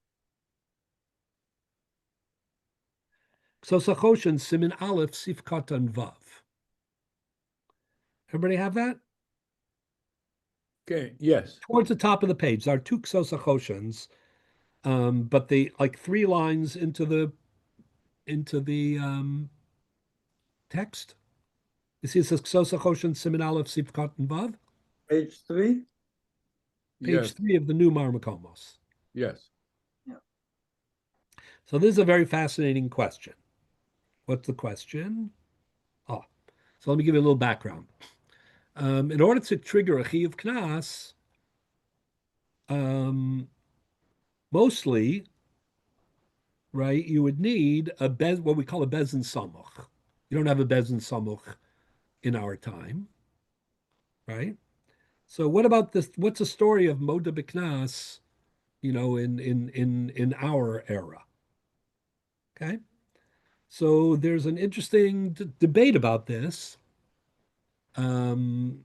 Speaker 1: So Sachoshen Simin Aleph Sifkatan Vav. Everybody have that?
Speaker 3: Okay, yes.
Speaker 1: Towards the top of the page, there are two Ksosachoshen's, but they like 3 lines into the text. You see, it says Ksosachoshen Simin Aleph Sifkatan Vav.
Speaker 4: Page 3?
Speaker 1: Page
Speaker 3: Yes.
Speaker 1: 3 of the new Marmakomos.
Speaker 3: Yes.
Speaker 1: So this is a very fascinating question. What's the question? So let me give you a little background. In order to trigger a chiyuv knas, mostly, right, you would need what we call a bezin samuch. You don't have a bezin samuch in our time, right? So what about this? What's the story of moda b'knas, in our era? Okay. So there's an interesting debate about this that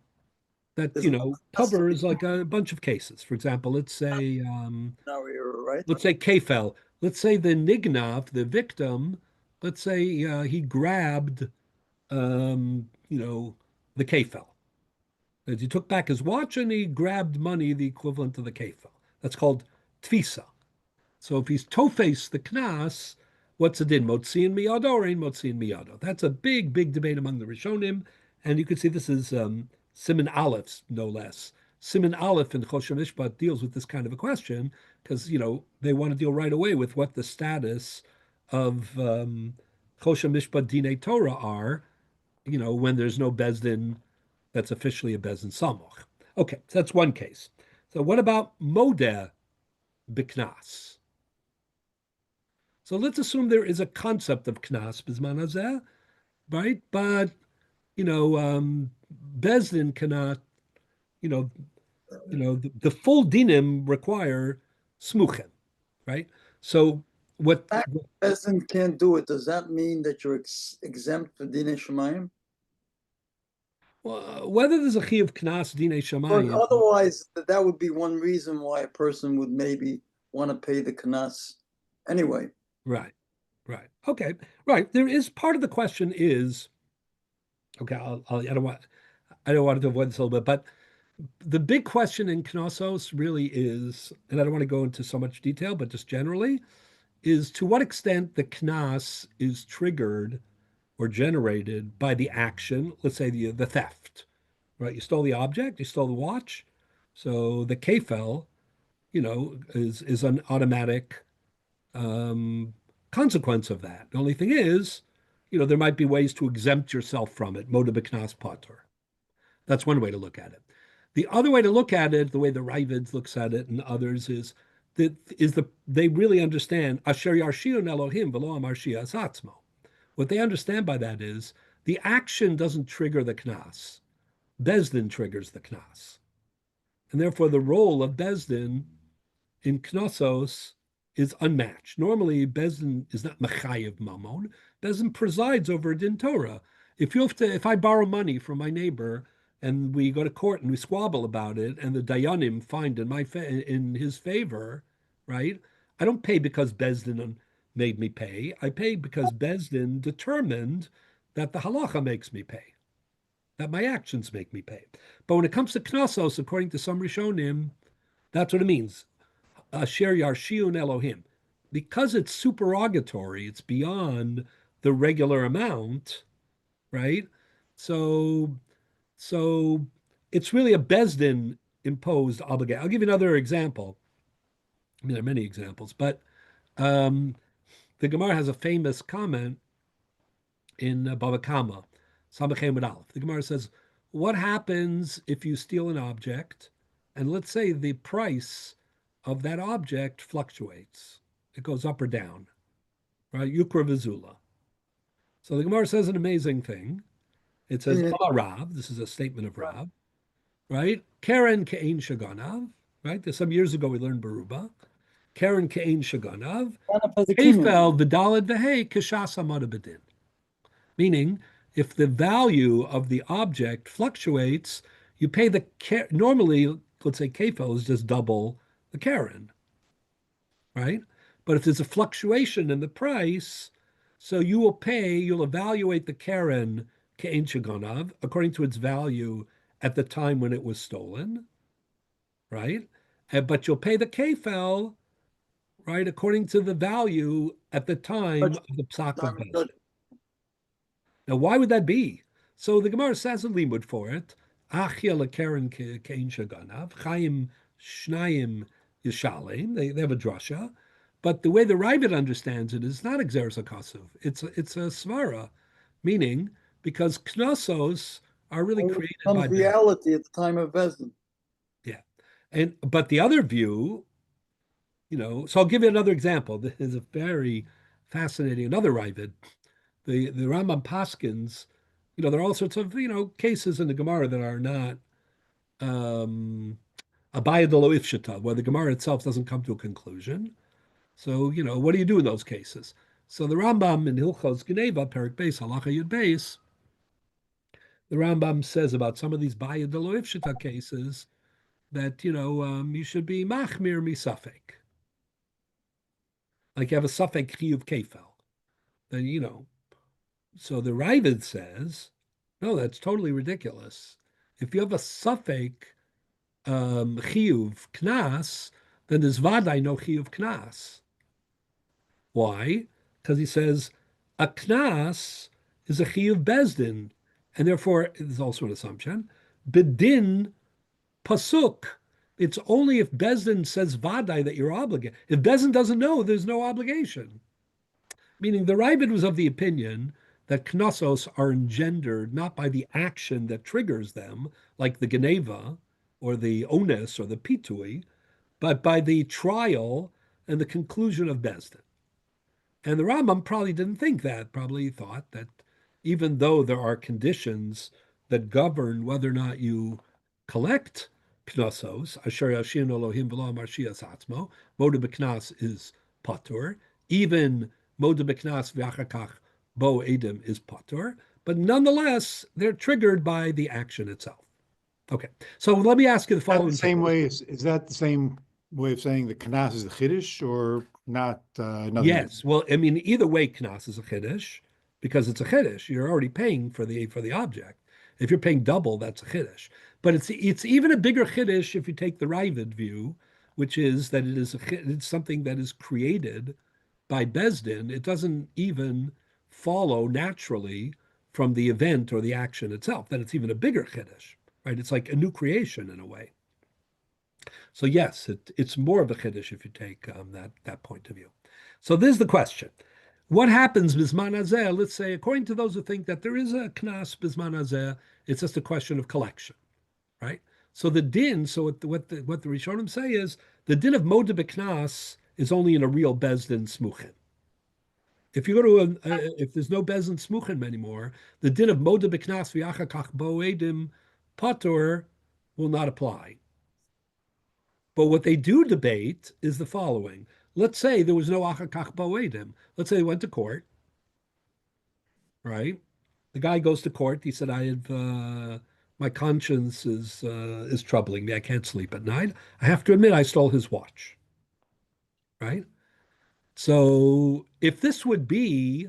Speaker 1: covers like a bunch of cases. For example, let's say
Speaker 4: right?
Speaker 1: let's say Kefel. Let's say the nignav, the victim. Let's say he grabbed the Kefel. He took back his watch and he grabbed money, the equivalent of the Kefel. That's called tfisa. So if he's tofes the knas, what's the din? Motziin miyado or ein motziin miyado? That's a big, big debate among the Rishonim. And you can see this is Siman Aleph, no less. Siman Aleph in Choshen Mishpat deals with this kind of a question because, they want to deal right away with what the status of Choshen Mishpat Dinei Torah are, when there's no Bezdin that's officially a Bezdin Samoch. Okay, so that's one case. So what about Modeh B'Knas? So let's assume there is a concept of knas b'zman hazeh, right? But Bezdin cannot, the full dinim require smuchim, right? So what?
Speaker 4: Peasant can't do it. Does that mean that you're exempt for dinei shemayim?
Speaker 1: Whether there's a chiyuv knas dinei shemayim,
Speaker 4: otherwise, that would be one reason why a person would maybe want to pay the knas anyway.
Speaker 1: Right. Okay. Right. There is part of the question is, okay. I don't want to avoid this a little bit, but the big question in Knossos really is, and I don't want to go into so much detail, but just generally, is to what extent the Knas is triggered or generated by the action, let's say the theft, right? You stole the object, you stole the watch. So the kefel, is an automatic consequence of that. The only thing is, there might be ways to exempt yourself from it. Moda b'knas patur. That's one way to look at it. The other way to look at it, the way the Ravid looks at it and others, is they really understand asher yarshion Elohim v'lo amar shias atzmo. What they understand by that is the action doesn't trigger the knas. Bezdin triggers the knas. And therefore the role of Bezdin in Knossos is unmatched. Normally, Bezdin is not mechayev mamon. Bezdin presides over a din Torah. If I borrow money from my neighbor and we go to court and we squabble about it, and the dayanim find in his favor, right? I don't pay because Bezdin made me pay. I pay because Bezdin determined that the halacha makes me pay, that my actions make me pay. But when it comes to knossos, according to some Rishonim, that's what it means. Asher yarshiun Elohim. Because it's supererogatory, it's beyond the regular amount, right? So, so it's really a Besdin imposed obligation. I'll give you another example. I mean, there are many examples, but the Gemara has a famous comment in Bava Kama, Samachem with Aleph. The Gemara says, what happens if you steal an object and let's say the price of that object fluctuates? It goes up or down, right? Yukra vizula. So the Gemara says an amazing thing. It says, Rav, this is a statement of Rav, right? Karen ke'ein shaganav, right? There's some years ago we learned Baruba. Karen ke'ein shaganav, Eifel v'dalad v'hei kishas amada b'din. Meaning, if the value of the object fluctuates, you pay the, normally, let's say kefel is just double the Karen, right? But if there's a fluctuation in the price, so you will pay, you'll evaluate the Karen ke'en shaganav according to its value at the time when it was stolen, right? But you'll pay the kefel, right, according to the value at the time of the psak of Bezin. Now, why would that be? So the Gemara says a limud for it. Achia lekeren ke'en shaganav, chayim shnayim yishalim. They have a drasha. But the way the Rabbi understands it is not exeris hakasuv. It's a svara, meaning because knossos are really created by
Speaker 4: reality at the time of Bezin.
Speaker 1: Yeah, but the other view, so I'll give you another example. This is a very fascinating another Ravid. The Rambam Paskins, there are all sorts of cases in the Gemara that are not abaya de lo ifshita, where the Gemara itself doesn't come to a conclusion. So, what do you do in those cases? So the Rambam in Hilchos Geneva, Perik Beis, Halacha Yud Beis, the Rambam says about some of these Baya de lo Ifshita cases that, you should be machmir misafek. Like you have a safek chiyuv kefel. Then, so the Ravid says, no, that's totally ridiculous. If you have a safek chiyuv knas, then there's vaday no chiyuv knas. Why? Because he says a knas is a chiyuv bezdin, and therefore there's also an assumption. Bedin pasuk. It's only if bezdin says vaday that you're obligated. If bezdin doesn't know, there's no obligation. Meaning the Ravid was of the opinion that knossos are engendered not by the action that triggers them, like the geneva or the ones or the pitui, but by the trial and the conclusion of bezdin. And the Rambam probably didn't think that, probably thought that even though there are conditions that govern whether or not you collect knossos, asher yashin Elohim v'lo marshias atzmo, moda b'knas is patur, even moda b'knas v'achakach bo edim is patur, but nonetheless, they're triggered by the action itself. Okay, so let me ask you the following.
Speaker 6: The same way, is that the same way of saying the knas is the chiddush or not?
Speaker 1: Yes, well, I mean, either way, knas is a chiddush because it's a chiddush. You're already paying for the object. If you're paying double, that's a chiddush. But it's even a bigger chiddush if you take the Ravid view, which is that it's something that is created by Bezdin. It doesn't even follow naturally from the event or the action itself. Then it's even a bigger chiddush, right? It's like a new creation in a way. So yes, it's more of a chiddush if you take that point of view. So this is the question. What happens bisman hazeh? Let's say, according to those who think that there is a knas bisman hazeh, it's just a question of collection, right? So the din, so what the Rishonim say is, the din of moda b'knas is only in a real bezdin smuchin. If you go to if there's no bezdin smuchin anymore, the din of moda b'knas v'achakach bo edim patur will not apply. But what they do debate is the following. Let's say there was no achakach bo'edim. Let's say they went to court, right? The guy goes to court. He said, "I have my conscience is troubling me. I can't sleep at night. I have to admit I stole his watch." Right? So if this would be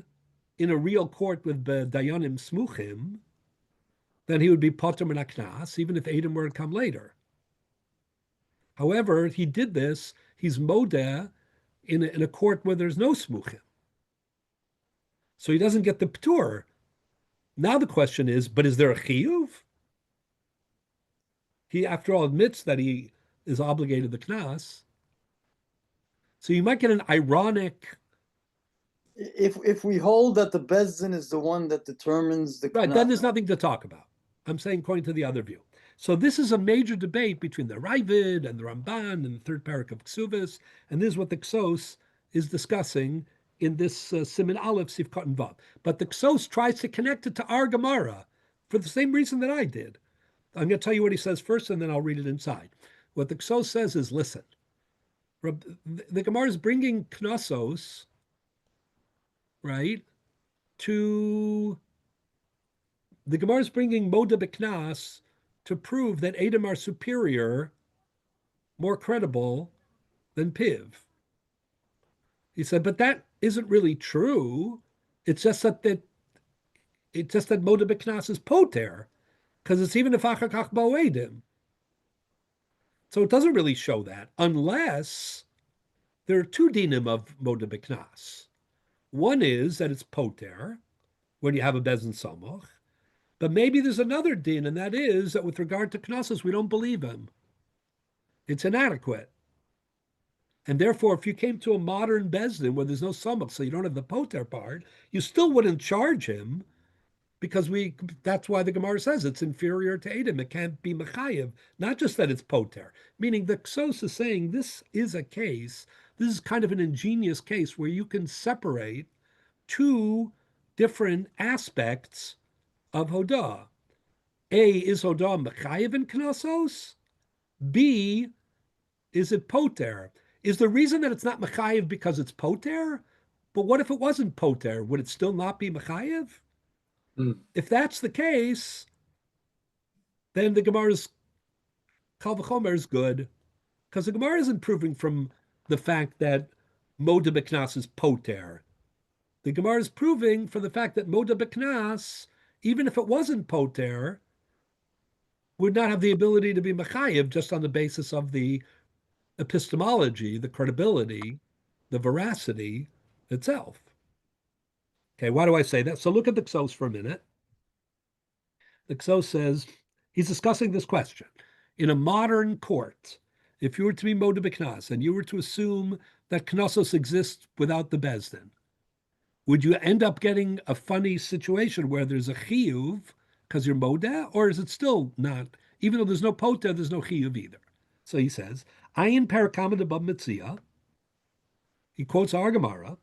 Speaker 1: in a real court with dayanim smuchim, then he would be potter min haknas, even if Edom were to come later. However, he did this, he's modeh in a court where there's no smuchim. So he doesn't get the ptur. Now the question is, but is there a chiyuv? He, after all, admits that he is obligated the knas. So you might get an ironic.
Speaker 4: If we hold that the Bezdin is the one that determines the
Speaker 1: Right,
Speaker 4: Knas,
Speaker 1: then there's nothing to talk about. I'm saying according to the other view. So this is a major debate between the Ravid and the Ramban and the third parak of Ksubis, and this is what the Ksos is discussing in this Siman Aleph Sifkat and Vav. But the Ksos tries to connect it to our Gemara for the same reason that I did. I'm going to tell you what he says first, and then I'll read it inside. What the Ksos says is, listen, the Gemara is bringing Knossos, right, to... The Gemara is bringing Moda B'Knas to prove that Edom are superior, more credible than Piv. He said, but that isn't really true. It's just that Moda B'Knas is poter, because it's even if Achar Kach Bo Edom. So it doesn't really show that, unless there are two dinim of Moda B'Knas. One is that it's poter, when you have a Bezin Samoch, but maybe there's another din, and that is that with regard to Knossos, we don't believe him. It's inadequate. And therefore, if you came to a modern Bezdin where there's no Samach, so you don't have the Poter part, you still wouldn't charge him, because that's why the Gemara says it's inferior to Edom. It can't be Mechayev. Not just that it's Poter. Meaning the Ksos is saying this is a case, this is kind of an ingenious case where you can separate two different aspects of Hodah. A, is Hodah Mechayev in Knossos? B, is it Poter? Is the reason that it's not Mechayev because it's Poter? But what if it wasn't Poter? Would it still not be Mechayev? If that's the case, then the Gemara's Kal V'chomer is good, because the Gemara isn't proving from the fact that Moda B'Knas is Poter. The Gemara is proving from the fact that Moda B'Knas, even if it wasn't Poter, would not have the ability to be Mechayev just on the basis of the epistemology, the credibility, the veracity itself. Okay, why do I say that? So look at the Ksos for a minute. The Ksos says, he's discussing this question. In a modern court, if you were to be Moda B'Knas and you were to assume that Knossos exists without the Bezdin, would you end up getting a funny situation where there's a chiyuv because you're Moda, or is it still not? Even though there's no Poter, there's no chiyuv either. So he says, Ayin Parakamad above Mitzia. He quotes our Gemara,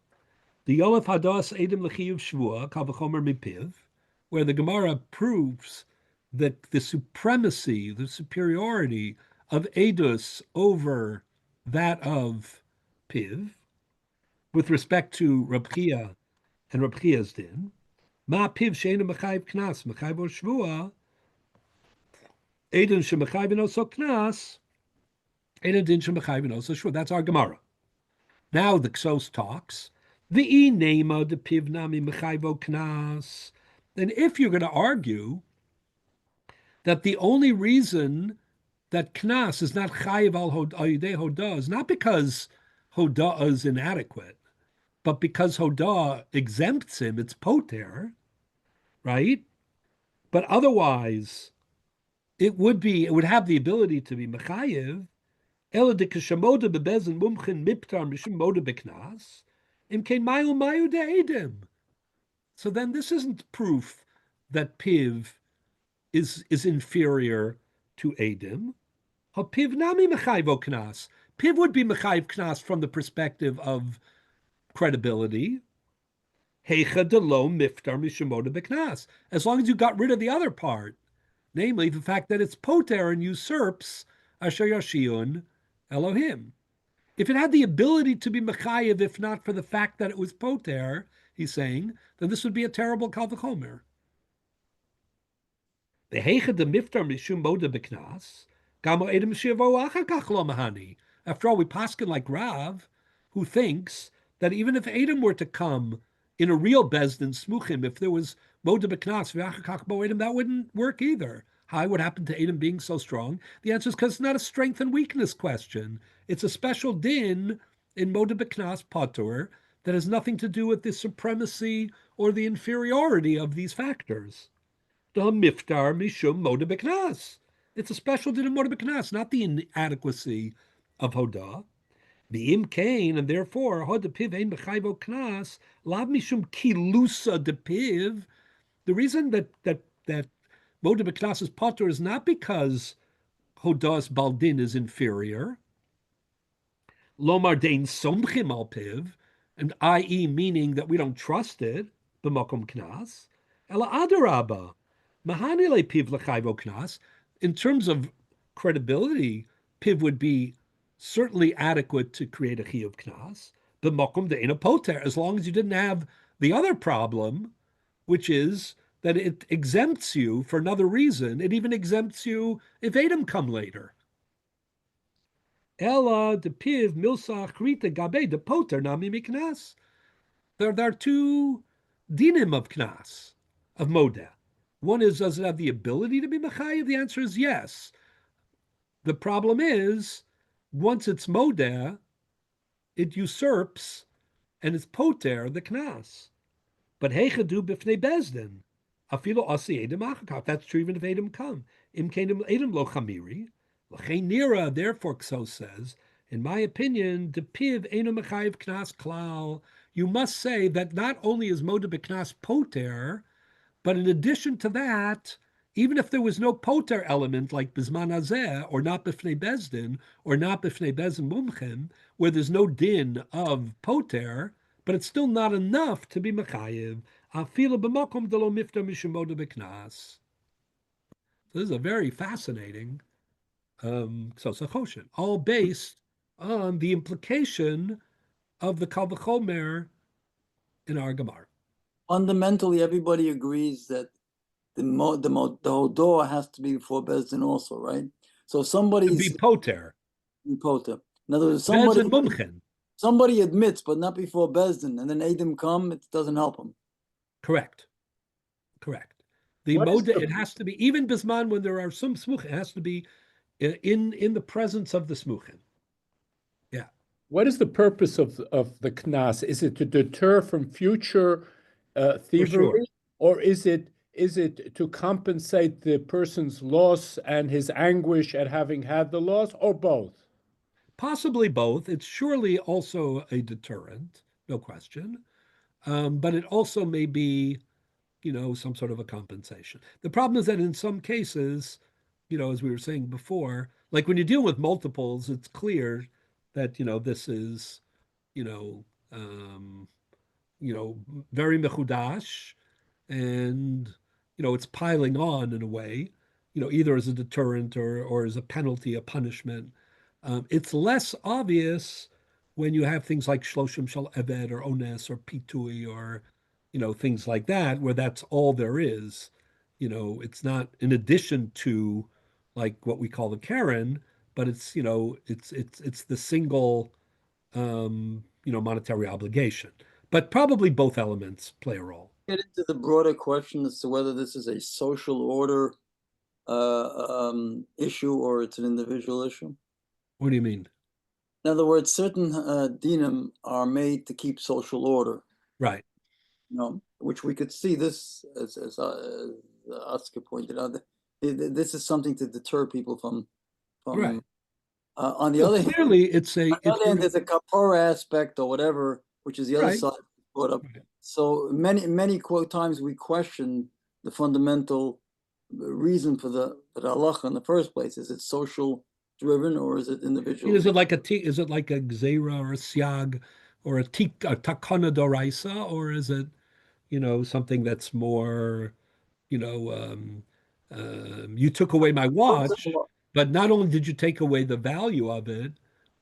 Speaker 1: the Yolef Hadas Edom L'chiyuv Shvua Kal V'chomer Mipiv, where the Gemara proves that the supremacy, the superiority of Edus over that of Piv, with respect to Reb Chia and Reb Chia's din, Ma Piv Sheina Mechayiv Knas Mechayiv or Shvua, Edom Shemechayiv Oso Knas, Edom Din Shemechayiv Oso Shvua. That's our Gemara. Now the Ksos talks. The nema de pivnami mechayvo knas. Then if you're going to argue that the only reason that knas is not chayiv al yidei hodah is not because hodah is inadequate, but because hodah exempts him, it's poter, right? But otherwise, it would have the ability to be mechayiv. Ela de kashamoda bebezin mumchin miptar mishum moda beknas. So then this isn't proof that Piv is inferior to Edom. Piv nami mechayvo knas. Piv would be mechayv knas from the perspective of credibility. Heicha delo miftar mishamoda beknas. As long as you got rid of the other part, namely the fact that it's poter and usurps asher yashiyun Elohim. If it had the ability to be mechayev, if not for the fact that it was poter, he's saying, then this would be a terrible kal v'chomer. The heicha de miftar mishum moda b'knas, gamo edom shivo achar kach lo mahani. After all, we paskin like Rav, who thinks that even if Edom were to come in a real Bezdin Smuchim, if there was Moda B'Knas, V'achakach Bo'edim, that wouldn't work either. Hi, what happened to Edom being so strong? The answer is because it's not a strength and weakness question. It's a special din in Moda B'Knas Patur that has nothing to do with the supremacy or the inferiority of these factors. The Miftar Mishum Moda B'Knas. It's a special din of Moda B'Knas, not the inadequacy of Hodah. The im kain, and therefore hod de piv ein b'chayvo knas lav mishum kilusa de piv. The reason that moda b'knas is potter is not because hodas baldin is inferior. Lomar dein somchim al piv, and i.e. meaning that we don't trust it b'makom knas. Ela adarabba mahanile piv l'chayvo knas. In terms of credibility, piv would be certainly adequate to create a chiyuv knas, the mokum de'ena poter, as long as you didn't have the other problem, which is that it exempts you for another reason. It even exempts you if Edom come later. Ella de piv milsach rita gabe de poter nami miknas. There are two dinim of knas, of modeh. One is, does it have the ability to be mechayiv? The answer is yes. The problem is, once it's modeh, it usurps and it's poter the knas. But heichadu b'fnei bezdin, afilo asi edom achakaf. That's true even if edom come. Im kenim edom lo chamiri. L'chein nira, therefore, Kso says, in my opinion, de piv eno mechayiv knas klal. You must say that not only is modeh b'knas poter, but in addition to that, even if there was no poter element like Bizman Hazeh, or not B'fnei Bezdin, or not B'fnei Bezdin Mumchim, where there's no din of poter, but it's still not enough to be Mechayiv. Afila b'makom delo mifta mishum moda b'knas. This is a very fascinating Sosachoshen, all based on the implication of the Kal V'chomer in our Gemara.
Speaker 4: Fundamentally, everybody agrees that the Hodah has to be before Bezdin also, right? So somebody's
Speaker 1: be poter.
Speaker 4: Poter. In other words, somebody admits, but not before Bezdin, and then Edom come, it doesn't help him.
Speaker 1: Correct. The modeh, it has to be, even Bisman, when there are some smuchim, it has to be in the presence of the smuchim. Yeah.
Speaker 3: What is the purpose of the knas? Is it to deter from future thievery, or is it to compensate the person's loss and his anguish at having had the loss, or both?
Speaker 1: Possibly both. It's surely also a deterrent, no question. But it also may be, some sort of a compensation. The problem is that in some cases, as we were saying before, like when you deal with multiples, it's clear that, this is, very mechudash, and it's piling on in a way, either as a deterrent or as a penalty, a punishment. It's less obvious when you have things like shloshim shel eved or ones or pitui or things like that, where that's all there is. It's not in addition to like what we call the Karen, but it's it's the single monetary obligation. But probably both elements play a role.
Speaker 4: Get into the broader question as to whether this is a social order issue or it's an individual issue.
Speaker 1: What do you mean?
Speaker 4: In other words, certain dinim are made to keep social order.
Speaker 1: Right.
Speaker 4: Which we could see this, as Oscar pointed out, this is something to deter people from
Speaker 1: right.
Speaker 4: On the other
Speaker 1: clearly,
Speaker 4: hand, there's a kapara aspect or whatever, which is the other side brought up. Right. So many times we question the fundamental reason for the halacha in the first place. Is it social driven or is it individual?
Speaker 1: Is it like a gzeira or a siag or a takana doraisa, or is it something that's more you took away my watch, but not only did you take away the value of it,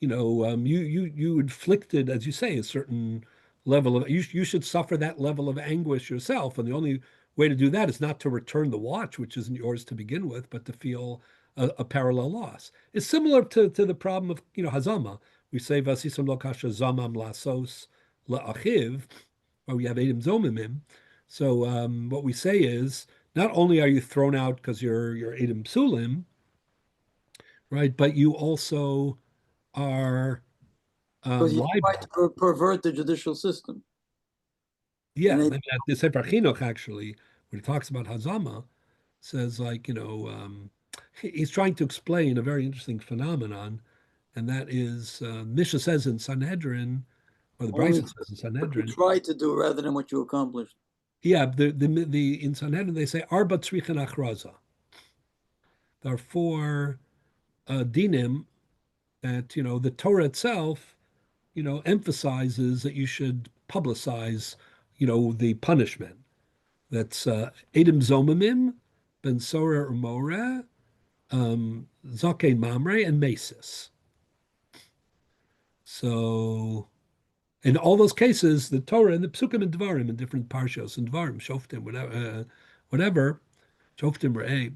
Speaker 1: you inflicted, as you say, a certain level of you should suffer that level of anguish yourself, and the only way to do that is not to return the watch, which isn't yours to begin with, but to feel a parallel loss. It's similar to the problem of hazama. We say vasisam lo kasha zamam lasos la'achiv, or we have Edom Zomimim. So what we say is, not only are you thrown out because you're Edom Psulim, right, but you also are
Speaker 4: Because you try
Speaker 1: liable.
Speaker 4: to pervert the judicial system.
Speaker 1: Yeah,
Speaker 4: And
Speaker 1: I
Speaker 4: it,
Speaker 1: mean, the Sefer Chinuch actually, when he talks about Hazama, says like, he's trying to explain a very interesting phenomenon, and that is Misha says in Sanhedrin, or the
Speaker 4: only
Speaker 1: Brisa says in
Speaker 4: what you
Speaker 1: Sanhedrin.
Speaker 4: try to do rather than what you accomplished.
Speaker 1: Yeah, the in Sanhedrin they say Arba Tzrichen Achraza. There are four dinim that the Torah itself emphasizes that you should publicize the punishment. That's Edom Zomimim, Ben Sora Umora, Zake Mamre, and Mesis. So in all those cases, the Torah and the Psukim and Dvarim in different parshas and Dvarim, Shoftim, whatever, Shoftim Re'eh.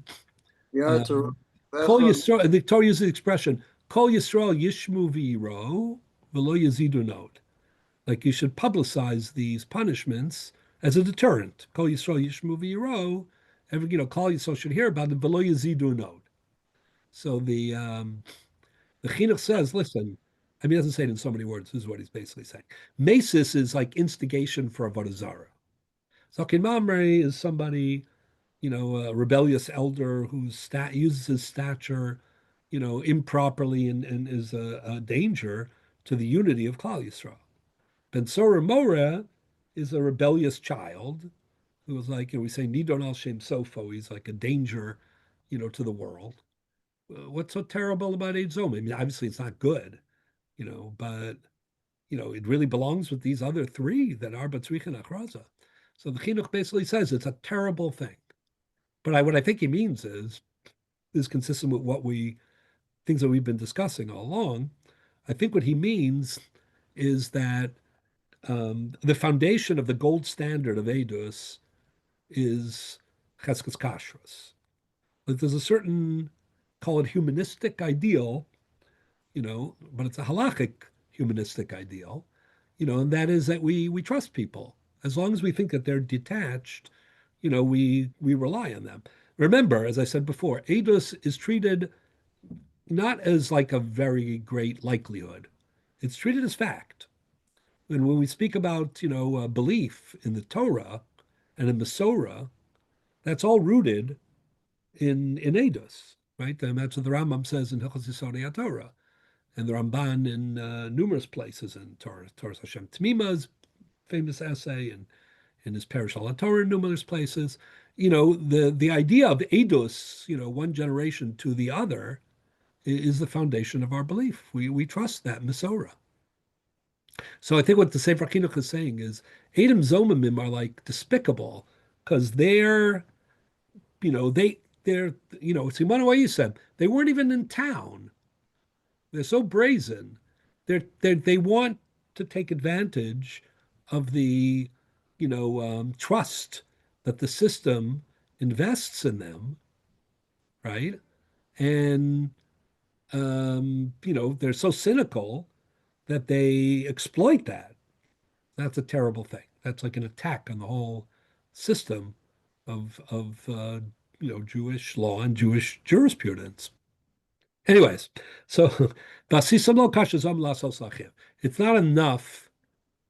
Speaker 1: Kol Yisrael, the Torah uses the expression, Kol Yisrael Yishmu V'yiro, V'lo Yazidu Not. Like you should publicize these punishments as a deterrent. Kol Yisrael Yishmu V'yiro, Kol Yisrael should hear about it, V'lo Yazidu Not. So the Chinuch says, listen, I mean, he doesn't say it in so many words. This is what he's basically saying. Mesis is like instigation for Avodah Zarah. Zakin Mamre is somebody, a rebellious elder who uses his stature, improperly and is a danger to the unity of Klal Yisrael. Ben Sora Moreh is a rebellious child who is like, we say Nidon al Shem Sofo. He's like a danger, to the world. What's so terrible about Eid Zom? I mean, obviously it's not good, but it really belongs with these other three that are Batzrich and Achraza. So the Chinuch basically says it's a terrible thing. But what I think he means is consistent with things that we've been discussing all along. I think what he means is that the foundation of the gold standard of Eidus is Cheskes Kashrus. But there's a certain, call it humanistic ideal, but it's a halachic humanistic ideal, and that is that we trust people. As long as we think that they're detached, we rely on them. Remember, as I said before, Eidus is treated not as like a very great likelihood. It's treated as fact. And when we speak about, belief in the Torah and in Masorah, that's all rooted in Eidus, right? And that's what the Rambam says in Hilchos Yisodei Torah, and the Ramban in numerous places in Torah Hashem Tmima's famous essay, and in his Perish al Torah in numerous places. The idea of Eidus, one generation to the other, is the foundation of our belief. We trust that Masorah. So I think what the Sefer Chinuch is saying is Edom Zomimim are like despicable because they're Simon you said they weren't even in town. They're so brazen. They want to take advantage of the trust that the system invests in them, right? And they're so cynical that they exploit that. That's a terrible thing. That's like an attack on the whole system of Jewish law and Jewish jurisprudence. Anyways, so it's not enough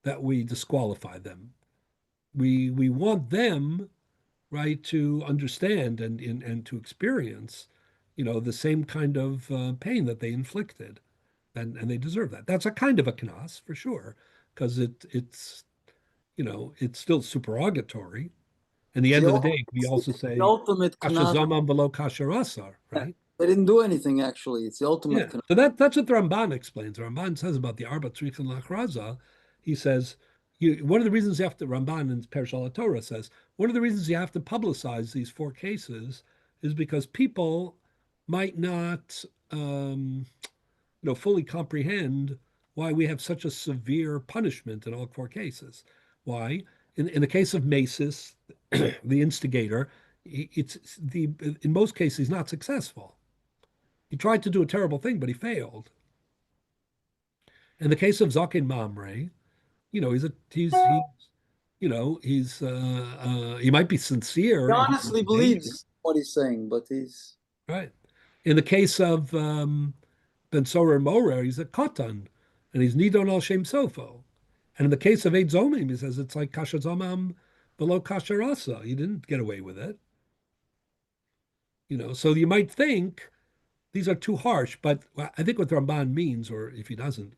Speaker 1: that we disqualify them. We want them, right, to understand and to experience, the same kind of pain that they inflicted, and they deserve that. That's a kind of a knas for sure, because it's still supererogatory. At the end of the day, we also say
Speaker 4: the ultimate knas.
Speaker 1: Kashazaman below kasharasar, right?
Speaker 4: They didn't do anything actually. It's the ultimate knas.
Speaker 1: So that's what the Ramban explains. The Ramban says about the Arba Tzrich and Lachraza. He says one of the reasons you have to Ramban in Perish al Torah says one of the reasons you have to publicize these four cases is because people might not fully comprehend why we have such a severe punishment in all four cases. Why? In the case of Mesis, the instigator, in most cases he's not successful. He tried to do a terrible thing, but he failed. In the case of Zakin Mamre, he might be sincere.
Speaker 4: He
Speaker 1: if he's
Speaker 4: honestly
Speaker 1: in danger.
Speaker 4: believes what he's saying, but he's
Speaker 1: Right. In the case of Ben Sora Morer, he's a katan, and he's nidon al shem sofo. And in the case of Eid Zomim, he says it's like kasher zomam below kasher rasa. You didn't get away with it. So you might think these are too harsh, but I think what Ramban means, or if he doesn't,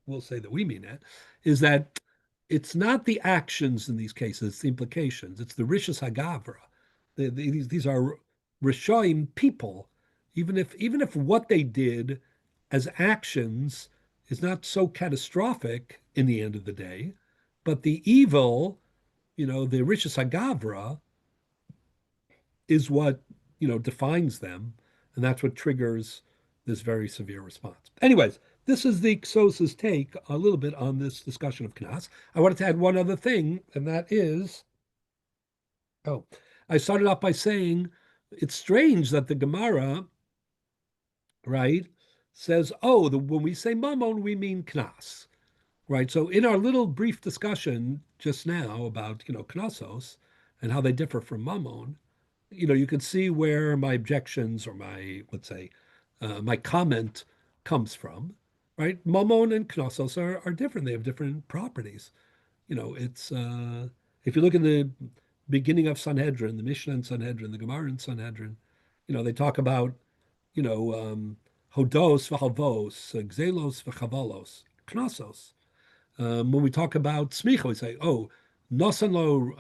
Speaker 1: will say that we mean it, is that it's not the actions in these cases, it's the implications. It's the rishus hagavra. These are rishoim people, even if what they did as actions is not so catastrophic in the end of the day, but the evil, the rishus hagavra, is what defines them, and that's what triggers this very severe response. Anyways, this is the Ksos's take a little bit on this discussion of Knas. I wanted to add one other thing, and that is, I started off by saying it's strange that the Gemara, right, says, when we say Mammon, we mean Knas, right? So in our little brief discussion just now about, Knossos and how they differ from Mammon, you can see where my objections or my, let's say, my comment comes from, right? Mammon and Knossos are different. They have different properties. It's if you look in the beginning of Sanhedrin, the Mishnah in Sanhedrin, the Gemara in Sanhedrin, they talk about, hodos v'halvos, gzelos v'chavalos, Knossos. When we talk about smicha, we say, nosan lo,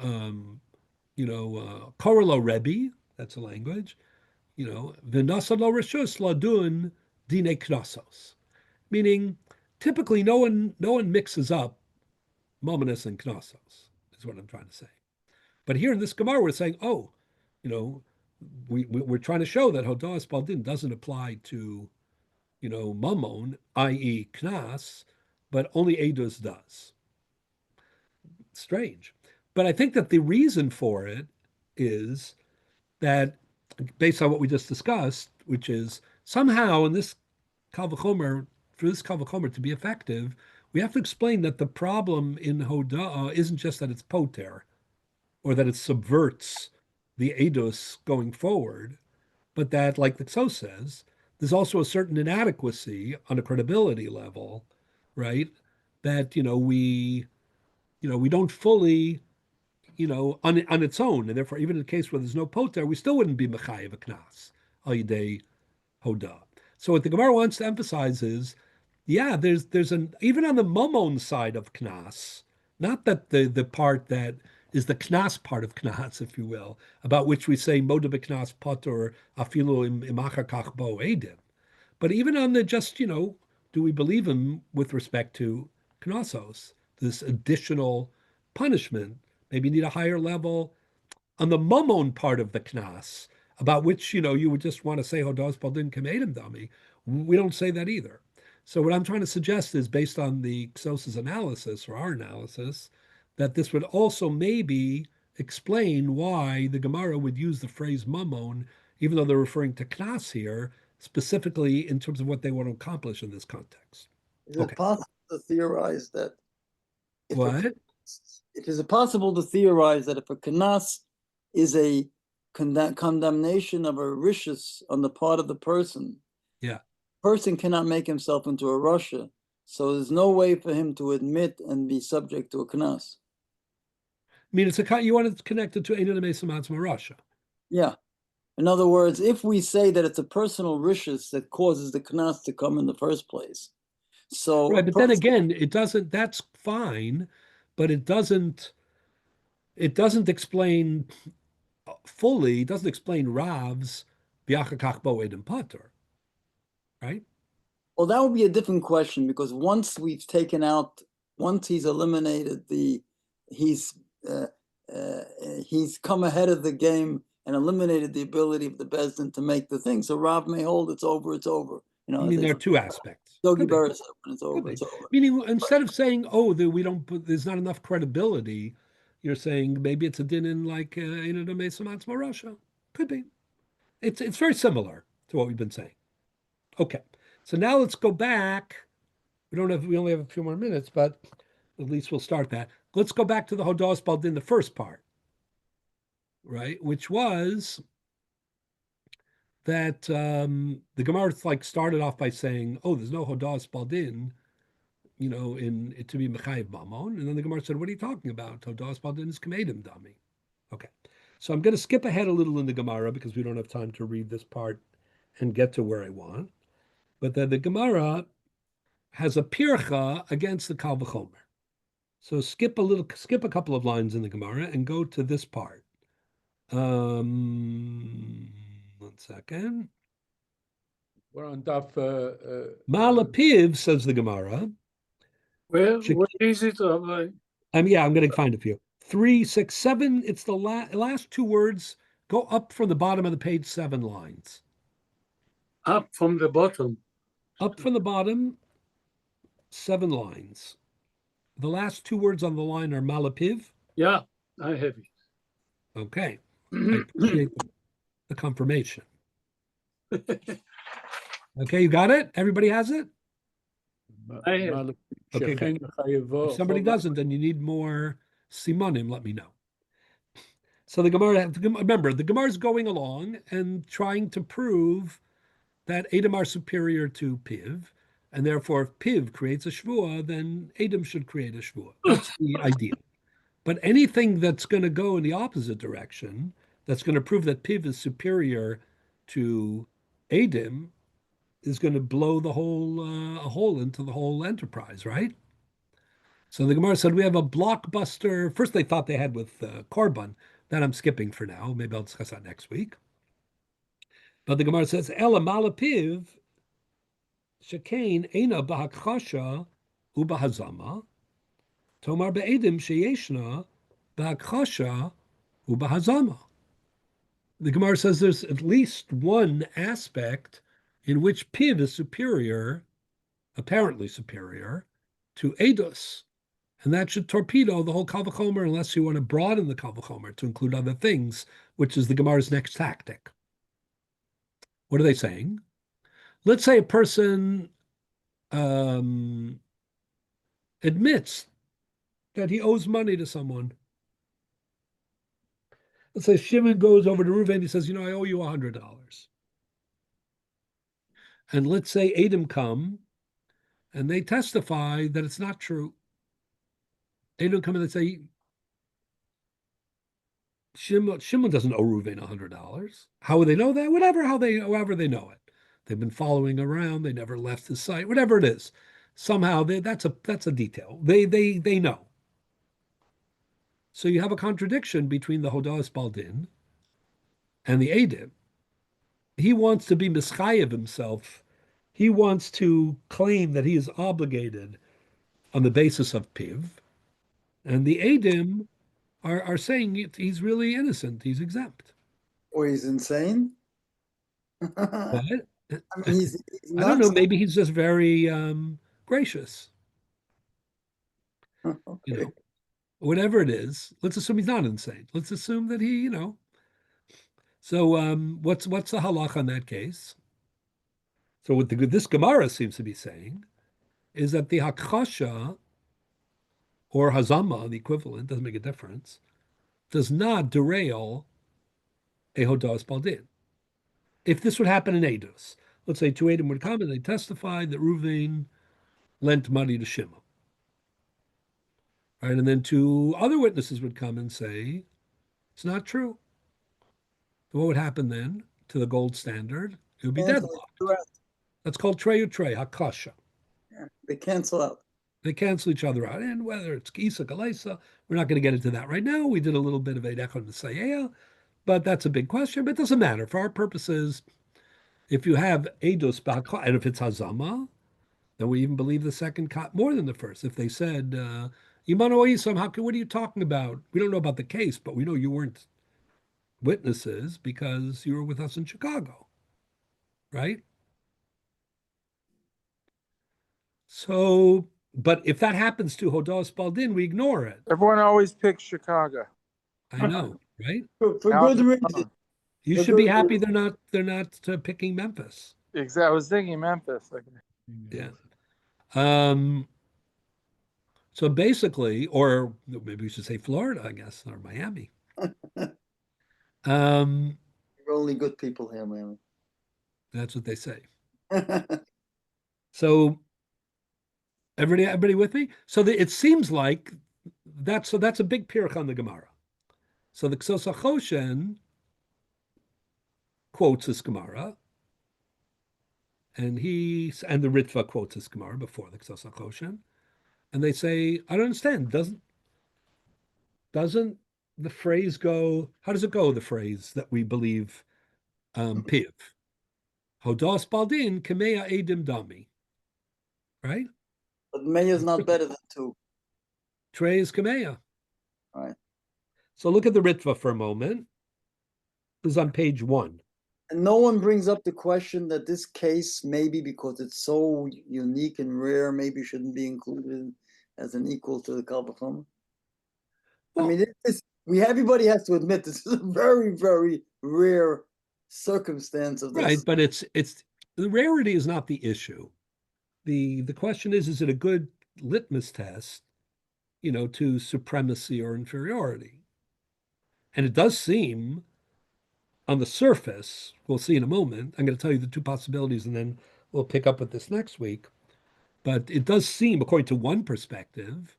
Speaker 1: korelo Rebbe, that's a language, v'nasan lo reshus ladun dine Knossos, meaning typically no one mixes up Mominus and Knossos, is what I'm trying to say. But here in this Gemara, we're saying, we're trying to show that Hodas Baldin doesn't apply to, Mammon, i.e. Knas, but only Eidos does. Strange. But I think that the reason for it is that, based on what we just discussed, which is somehow in this Kal V'chomer, for this Kal V'chomer to be effective, we have to explain that the problem in Hoda'ah isn't just that it's poter, or that it subverts the Eidos going forward, but that, like the Ksos says, there's also a certain inadequacy on a credibility level, right? That, we don't fully, on its own, and therefore, even in a case where there's no poter, we still wouldn't be mechayev a knas al yidei hoda. So what the Gemara wants to emphasize is, there's an even on the mammon side of knas, not that the part that is the knas part of knas, if you will, about which we say moda beknas poter afilu imachar kach bo edim, but even on the just, do we believe him with respect to knossos, this additional punishment? Maybe you need a higher level on the mammon part of the knas, about which, you would just want to say hodos baldin kamedim dami. We don't say that either. So what I'm trying to suggest is, based on the Ksos's analysis, or our analysis, that this would also maybe explain why the Gemara would use the phrase mammon, even though they're referring to knas here, specifically in terms of what they want to accomplish in this context.
Speaker 4: Is it possible to theorize that? Is it possible to theorize that if a kanas is a condemnation of a rishus on the part of the person, person cannot make himself into a rasha, so there's no way for him to admit and be subject to a kanas.
Speaker 1: I mean, you want it connected to Einon Mesamatz Rasha.
Speaker 4: Yeah. In other words, if we say that it's a personal rishus that causes the knas to come in the first place, so
Speaker 1: right, but then again, it doesn't. That's fine, but it doesn't explain fully. It doesn't explain Rav's V'achakach bo edim pater, right?
Speaker 4: Well, that would be a different question, because once he's eliminated he's come ahead of the game and eliminated the ability of the Bezdin to make the thing. So Rav may hold it's over.
Speaker 1: I mean, there are two aspects.
Speaker 4: Yogi Berra said when it's over, it's over.
Speaker 1: Meaning, instead of saying, there's not enough credibility, you're saying maybe it's a din in like Einon Mesamatz Rasha. Could be. It's very similar to what we've been saying. Okay. So now let's go back. We only have a few more minutes, but at least we'll start that. let's go back to the Hodos Baldin, the first part, right? Which was that the Gemara started off by saying, "Oh, there's no Hodos Baldin, in it to be Mechayiv Mamon," and then the Gemara said, "What are you talking about? Hodos Baldin is Kamedim Dami." Okay, so I'm going to skip ahead a little in the Gemara because we don't have time to read this part and get to where I want. But then the Gemara has a pircha against the Kal V'chomer. So skip a couple of lines in the Gemara and go to this part. 1 second.
Speaker 3: We're on Daf.
Speaker 1: Malapiv, says the Gemara.
Speaker 2: Where is it, Rabbi?
Speaker 1: I'm going to find it for you. 3, 6, 7. It's the last two words. Go up from the bottom of the page, 7 lines.
Speaker 2: Up from the bottom.
Speaker 1: Up from the bottom, 7 lines. The last two words on the line are Malapiv.
Speaker 2: Yeah, I have it.
Speaker 1: Okay. I appreciate the confirmation. Okay, you got it? Everybody has it?
Speaker 2: I have.
Speaker 1: Okay, good. If somebody doesn't, then you need more simonim, let me know. So the Gemara, remember, the Gemara is going along and trying to prove that Edom are superior to Piv, and therefore if Piv creates a Shvuah, then Edom should create a Shvuah. That's the idea. But anything that's going to go in the opposite direction, that's going to prove that Piv is superior to Edom, is going to blow the whole a hole into the whole enterprise, right? So the Gemara said we have a blockbuster. First, they thought they had with Korban. That I'm skipping for now. Maybe I'll discuss that next week. But the Gemara says Ela Malapiv Shekain Eina Bahakchasha Ubahazama Tomar Be'edim Sheyeshna Bahakchasha Ubahazama. The Gemara says there's at least one aspect in which Piv is superior, apparently superior, to Eidos. And that should torpedo the whole Kal V'chomer unless you want to broaden the Kal V'chomer to include other things, which is the Gemara's next tactic. What are they saying? Let's say a person admits that he owes money to someone. Let's say Shimon goes over to Reuven and he says, I owe you $100. And let's say Edom come and they testify that it's not true. Edom come and they say, Shimon doesn't owe Reuven $100. How would they know that? However they know it. They've been following around. They never left his site. Whatever it is, somehow that's a detail. They know. So you have a contradiction between the Hodas Baldin and the Edom. He wants to be mischayev himself. He wants to claim that he is obligated on the basis of Piv, and the Edom are saying he's really innocent. He's exempt.
Speaker 4: Or he's insane.
Speaker 1: But
Speaker 4: I mean, he's
Speaker 1: I don't know. Maybe he's just very gracious.
Speaker 4: Okay.
Speaker 1: Whatever it is. Let's assume he's not insane. Let's assume that he, So what's the halach on that case? So what this Gemara seems to be saying is that the hakchasha or hazama, the equivalent, doesn't make a difference, does not derail a hodas baldin. If this would happen in Eidos, let's say two Edom would come and they testified that Reuven lent money to Shimon. Right, and then two other witnesses would come and say, it's not true. So what would happen then to the gold standard? It would be deadlocked. That's called treyu trey, hakasha.
Speaker 4: Yeah, they cancel out.
Speaker 1: They cancel each other out. And whether it's Kisa, Galesa, we're not going to get into that right now. We did a little bit of Eidechon Nesayea, but that's a big question. But it doesn't matter. For our purposes, if you have Eidos, and if it's Hazama, then we even believe the second cut more than the first. If they said, Yimano Isam, what are you talking about? We don't know about the case, but we know you weren't witnesses because you were with us in Chicago, right? So, but if that happens to Hodas Baldin, we ignore it.
Speaker 5: Everyone always picks Chicago.
Speaker 1: I know, right?
Speaker 4: For good reason.
Speaker 1: You should be happy they're not picking Memphis.
Speaker 5: Exactly. I was thinking Memphis.
Speaker 1: Yeah. So basically, or maybe we should say Florida, I guess, or Miami. Um,
Speaker 4: We're only good people here, man.
Speaker 1: that's what they say. So everybody with me? So it seems like that's a big pirch on the Gemara. So the Ksos HaChoshen quotes this Gemara, and the Ritva quotes this Gemara before the Ksos HaChoshen, and they say, I don't understand. Doesn't the phrase go? How does it go? The phrase that we believe, piv, hodas baldin kemeya edim dami, right?
Speaker 4: But Meya is not better than two.
Speaker 1: Trey is kemeya.
Speaker 4: Right.
Speaker 1: So look at the Ritva for a moment. This is on page 1.
Speaker 4: And no one brings up the question that this case, maybe because it's so unique and rare, maybe shouldn't be included as an equal to the Kal V'chomer.
Speaker 1: Well,
Speaker 4: I mean, everybody has to admit this is a very, very rare circumstance of this.
Speaker 1: right, but it's the rarity is not the issue. The question is it a good litmus test, to supremacy or inferiority? And it does seem on the surface, we'll see in a moment. I'm going to tell you the two possibilities and then we'll pick up with this next week. But it does seem, according to one perspective,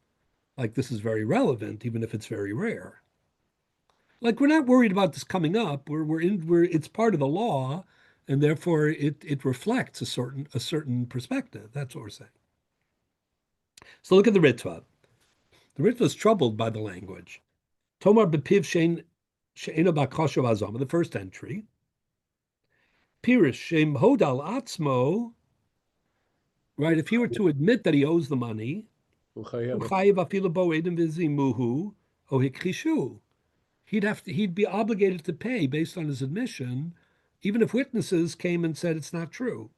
Speaker 1: like this is very relevant, even if it's very rare. Like we're not worried about this coming up. It's part of the law, and therefore it reflects a certain perspective. That's what we're saying. So look at the Ritva. The Ritva is troubled by the language. Tomar bepiv she'ena bakoshav azama, the first entry. Pirish shem hodal atzmo. Right, if he were to admit that he owes the money, he'd be obligated to pay based on his admission, even if witnesses came and said it's not true.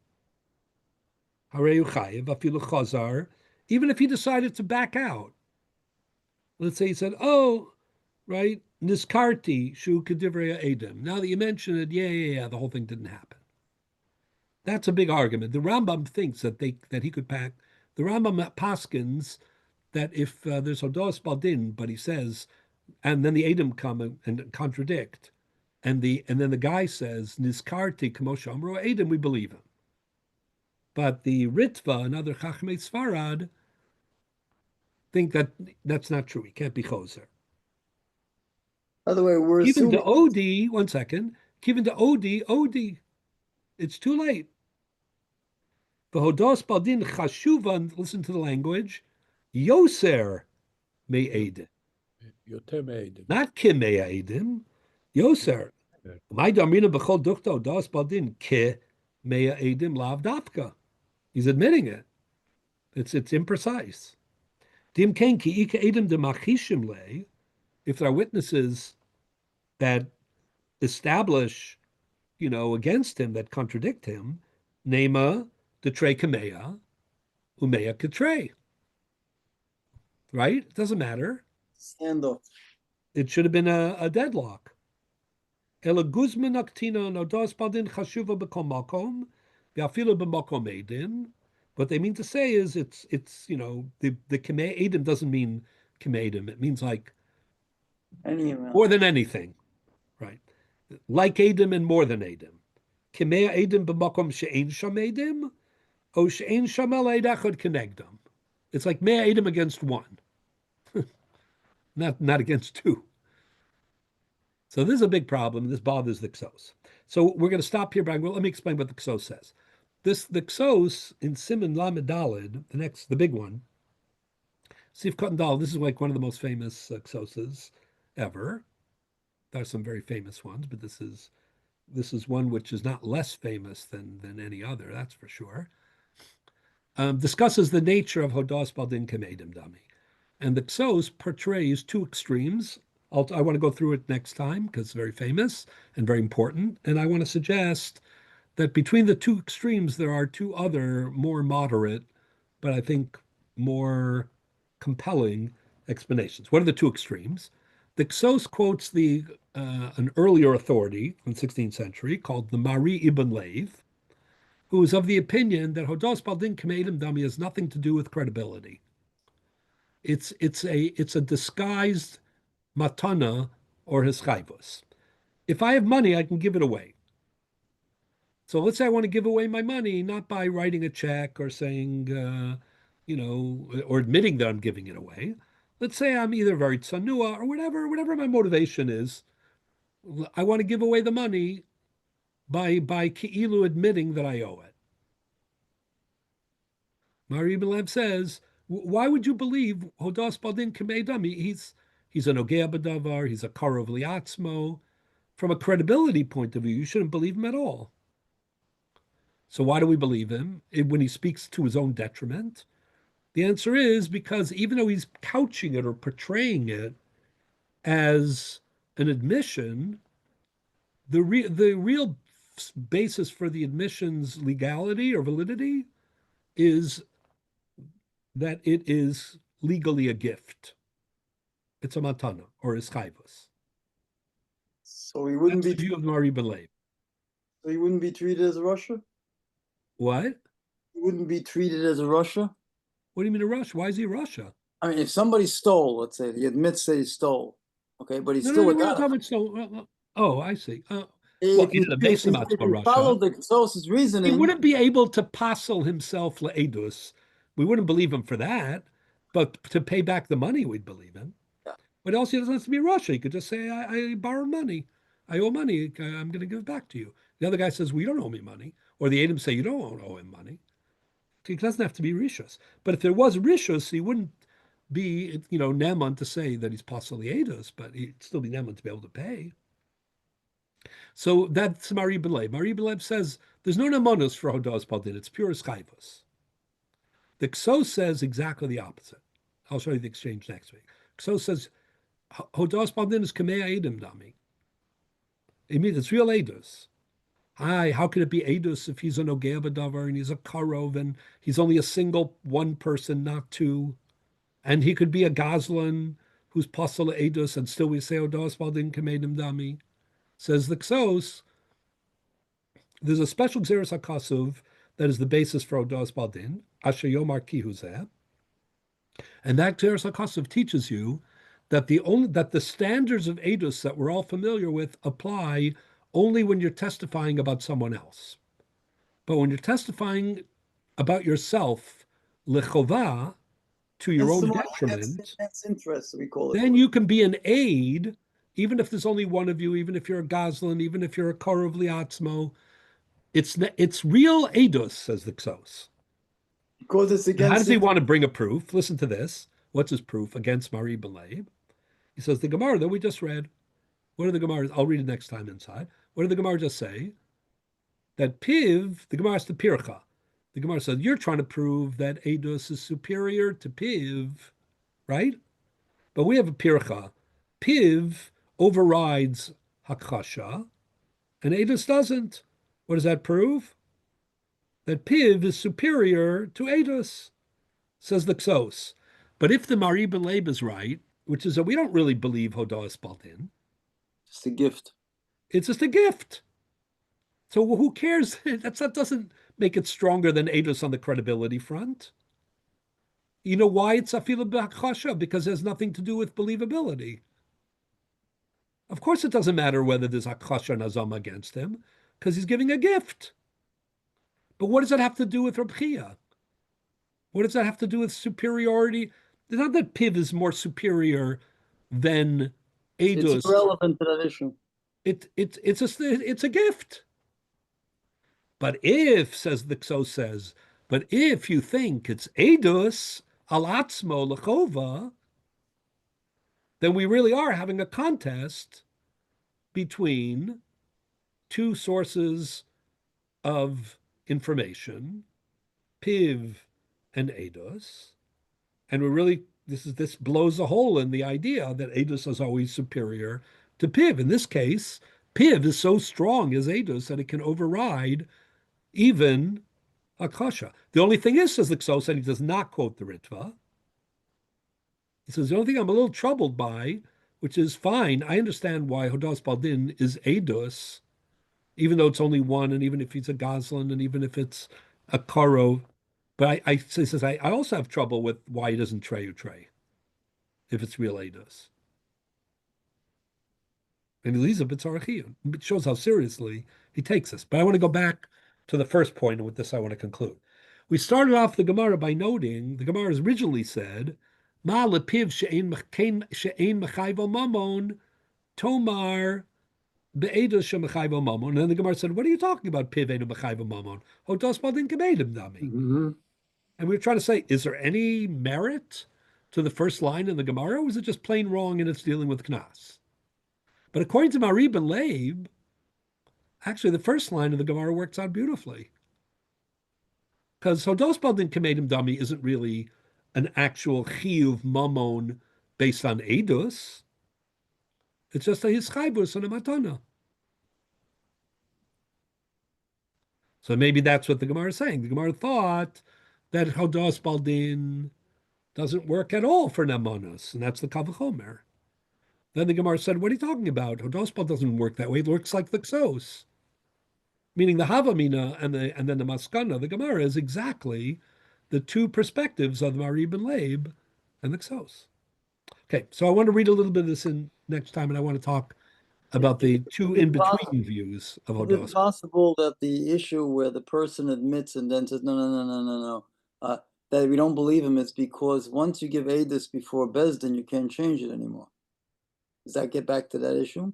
Speaker 1: Even if he decided to back out. Let's say he said, oh, right, niskarti shu kedivrei edim. Now that you mention it, yeah, the whole thing didn't happen. That's a big argument. The Rambam thinks that he could pack. The Rambam paskins that if there's hodos baldin, but he says, and then the Edom come and contradict, and then the guy says niskarti k'moshe amru Edom, we believe him. But the Ritva and other Chachmei Sfarad think that that's not true. He can't be choser.
Speaker 4: By the way, we're
Speaker 1: Even
Speaker 4: assuming...
Speaker 1: to Odi, 1 second, even to Odi, it's too late. V'hodos baldin chashuvan, listen to the language, yoser me'edim. Not kim me'edim, yoser. My damrina b'chol dukta hodos baldin ke me'edim lav dafka. He's admitting it. It's imprecise. Dim ken ki ika edim de machishim le, if there are witnesses that establish, against him, that contradict him, nema the tre kameya, umeya katre. Right? It doesn't matter.
Speaker 4: Standoff.
Speaker 1: It should have been a deadlock. Ela guzman aktina nodos badin chashuva b'kol makom, v'afilu b'makom edin. What they mean to say is it's the kamei edim doesn't mean kamei edim. It means like more than anything, right? Like edim and more than edim. Kamei edim b'makom she'ein sham edim, o she'ein sham el eidachod kenegdam. It's like mei edim against one, not against two. So this is a big problem. This bothers the Ksos. So we're going to stop here, but let me explain what the Ksos says. The Ksos in Siman Lamed Daled, the big one, Sif Katan Dal, this is like one of the most famous Ksoses ever. There are some very famous ones, but this is one which is not less famous than any other, that's for sure. Discusses the nature of Hodas Baldin Kemedim Dami. And the Ksos portrays two extremes. I want to go through it next time because it's very famous and very important. And I want to suggest that between the two extremes, there are two other more moderate, but I think more compelling explanations. What are the two extremes? The Ksos quotes an earlier authority from the 16th century called the Mari ibn Lev, who is of the opinion that Hodos Baldin Kameidim Dami has nothing to do with credibility. It's a disguised matana or hischayvus. If I have money, I can give it away. So let's say I want to give away my money, not by writing a check or saying, or admitting that I'm giving it away. Let's say I'm either very tsanua or whatever my motivation is. I want to give away the money by ki'ilu admitting that I owe it. Mari Ibn says, why would you believe Hodas Baldin Kamedam? He's an Ogea Badavar, he's a Karov Liatzmo. From a credibility point of view, you shouldn't believe him at all. So why do we believe him when he speaks to his own detriment? The answer is because even though he's couching it or portraying it as an admission, the real basis for the admission's legality or validity is that it is legally a gift. It's a matana or a chayvus.
Speaker 4: So he wouldn't
Speaker 1: That's
Speaker 4: be
Speaker 1: the view of Mari Belev.
Speaker 4: so he wouldn't be treated as a Russia?
Speaker 1: What?
Speaker 4: He wouldn't be treated as a Russia?
Speaker 1: What do you mean a Russia? Why is he a Russia?
Speaker 4: I mean, if somebody stole, let's say, he admits that he stole, okay, but he's
Speaker 1: No,
Speaker 4: still
Speaker 1: no,
Speaker 4: a
Speaker 1: we're not
Speaker 4: guy.
Speaker 1: talking about so. Oh, I see. Well,
Speaker 4: If
Speaker 1: he
Speaker 4: you,
Speaker 1: did a base
Speaker 4: if
Speaker 1: amount
Speaker 4: you
Speaker 1: for
Speaker 4: follow
Speaker 1: Russia.
Speaker 4: the source's reasoning,
Speaker 1: He wouldn't be able to passel himself le'edus. We wouldn't believe him for that, but to pay back the money, we'd believe him.
Speaker 4: Yeah.
Speaker 1: But also, he doesn't have to be Russia. He could just say, I borrowed money. I owe money. I'm going to give it back to you. The other guy says, well, you don't owe me money. Or the Adam say, you don't owe him money. He doesn't have to be Rishus. But if there was Rishus, he wouldn't be, Neman to say that he's passel le'edus, but he'd still be Neman to be able to pay. So that's Mari Belev. Mari Belev says there's no nemonos for Hodas Baldin. It's pure chayvus. The Kso says exactly the opposite. I'll show you the exchange next week. Kso says Hodas Baldin is kamei edim dami. It means it's real edus. How could it be edus if he's an ogea b'davar and he's a karov and he's only a single one person, not two, and he could be a gazlan who's pasal edus and still we say Hodas Baldin kamei edim dami. Says the Ksos, there's a special Xeris HaKasuv that is the basis for Hodas Baldin, Asher Yomar Kihuzeh. And that Xeris HaKasuv teaches you that the standards of Edus that we're all familiar with apply only when you're testifying about someone else. But when you're testifying about yourself, lechovah, to your own detriment,
Speaker 4: interest, we call it.
Speaker 1: then you can be an aid, even if there's only one of you, even if you're a Gazlan, even if you're a Korov Liatzmo. It's real Eidos, says the Ksos.
Speaker 4: Because it's against.
Speaker 1: How does he want to bring a proof? Listen to this. What's his proof against Mari Belev? He says the Gemara that we just read. What are the Gemaras? I'll read it next time inside. What did the Gemara just say? That Piv, the Gemara is the Pircha. The Gemara said, you're trying to prove that Eidos is superior to Piv, right? But we have a Pircha. Piv overrides Hakasha, and Eidos doesn't. What does that prove? That Piv is superior to Eidos, says the Ksos. But if the Mari Belev is right, which is that we don't really believe Hodas Baldin,
Speaker 4: Just a gift.
Speaker 1: it's just a gift. So who cares? That doesn't make it stronger than Eidos on the credibility front. You know why it's Afila B'Hakasha? Because it has nothing to do with believability. Of course, it doesn't matter whether there's Hakasha and Azam against him, because he's giving a gift. But what does that have to do with Reb Chia? What does that have to do with superiority? It's not that Piv is more superior than Eidos.
Speaker 4: It's irrelevant to that issue.
Speaker 1: It's a gift. But if, says the Ksos says, but if you think it's Eidos al atzmo lechova, then we really are having a contest between two sources of information, Piv and Eidos, and this blows a hole in the idea that Eidos is always superior to Piv. In this case, Piv is so strong as Eidos that it can override even Akasha. The only thing is, says the Ksos, and he does not quote the Ritva. He says, the only thing I'm a little troubled by, which is fine, I understand why Hodas Baldin is Eidos, even though it's only one, and even if he's a Gazlan, and even if it's a Karo. But he says, I also have trouble with why he doesn't Trey. if it's real Eidos. And Elizabeth's Arachiyun. It shows how seriously he takes this. But I want to go back to the first point, and with this I want to conclude. We started off the Gemara by noting the Gemara has originally said, Ma lepiv she'ein mechayvo mamon, tomar be'edos shemechayvo mamon. And then the Gemara said, what are you talking about, piv einu mechayvo mamon? Hodos badin kemedim dami. And we were trying to say, is there any merit to the first line in the Gemara, or is it just plain wrong and it's dealing with Knas? But according to Rabbi and Leib, actually the first line of the Gemara works out beautifully. Because Hodos Baldin Kemedim Dami isn't really an actual chiyuv mamon based on edus. It's just a hischaibus and a matana. So maybe that's what the Gemara is saying. The Gemara thought that Hodos Baldin doesn't work at all for Namanos, and that's the Kavachomer. Then the Gemara said, what are you talking about? Hodos Baldin doesn't work that way. It works like the Ksos. Meaning the Havamina and then the Maskana, the Gemara is exactly the two perspectives of the Marib and Leib and the Ksos. Okay, so I want to read a little bit of this in next time, and I want to talk about the two in-between views of Hodos.
Speaker 4: Is it possible that the issue where the person admits and then says, no, that we don't believe him, it's because once you give Edus before Bezdin, you can't change it anymore? Does that get back to that issue?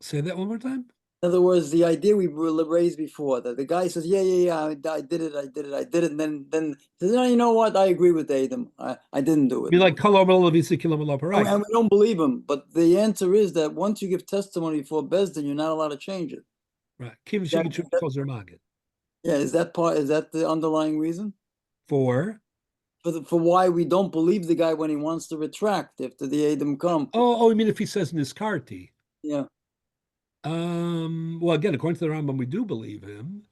Speaker 1: Say that one more time.
Speaker 4: In other words, the idea we raised before, that the guy says, yeah, I did it, and then says, no, you know what, I agree with Adam, I didn't do it.
Speaker 1: Be like,
Speaker 4: right. And we don't believe him, but the answer is that once you give testimony before Bezdin, you're not allowed to change it.
Speaker 1: Right.
Speaker 4: Yeah, is that the underlying reason?
Speaker 1: For
Speaker 4: why we don't believe the guy when he wants to retract after the Adam come.
Speaker 1: Oh, you mean if he says Niskarti?
Speaker 4: Yeah.
Speaker 1: Well, again, according to the Rambam, we do believe him.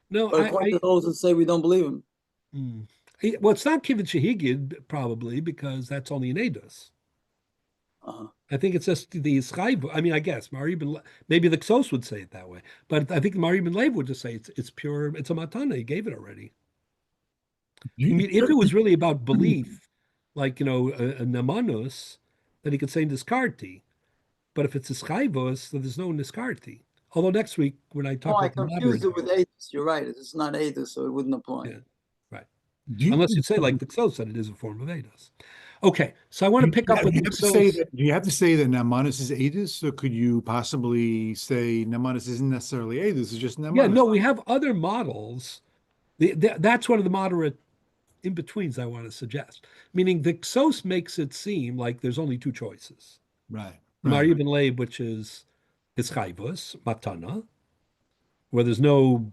Speaker 1: No,
Speaker 4: but according to those that say we don't believe him.
Speaker 1: Well, it's not Kivit Shehigid, probably, because that's only an Edus. I think it's just the Schaibu. I mean, I guess maybe the Ksos would say it that way, but I think Marib and Leib would just say it's pure, it's a matana. He gave it already. I mean, if it was really about belief, like, a Namanus, then he could say Niskarti. But if it's a Schaivos, then there's no Niskarti. Although next week, when I talk about
Speaker 4: I confused it with Edus. You're right. It's not Edus, so it wouldn't apply.
Speaker 1: Yeah, right. Unless you say, like the Ksos, that it is a form of Edus. Okay, so I want to pick up with the Ksos.
Speaker 6: Do you have to say that Namanus is Edus, or could you possibly say Namanus isn't necessarily Edus, it's just Namanus?
Speaker 1: Yeah, no, we have other models. That's one of the moderate in-betweens I want to suggest. Meaning the Ksos makes it seem like there's only two choices.
Speaker 6: Right.
Speaker 1: Marib and Leib, which is Chaivus, Matana, where there's no,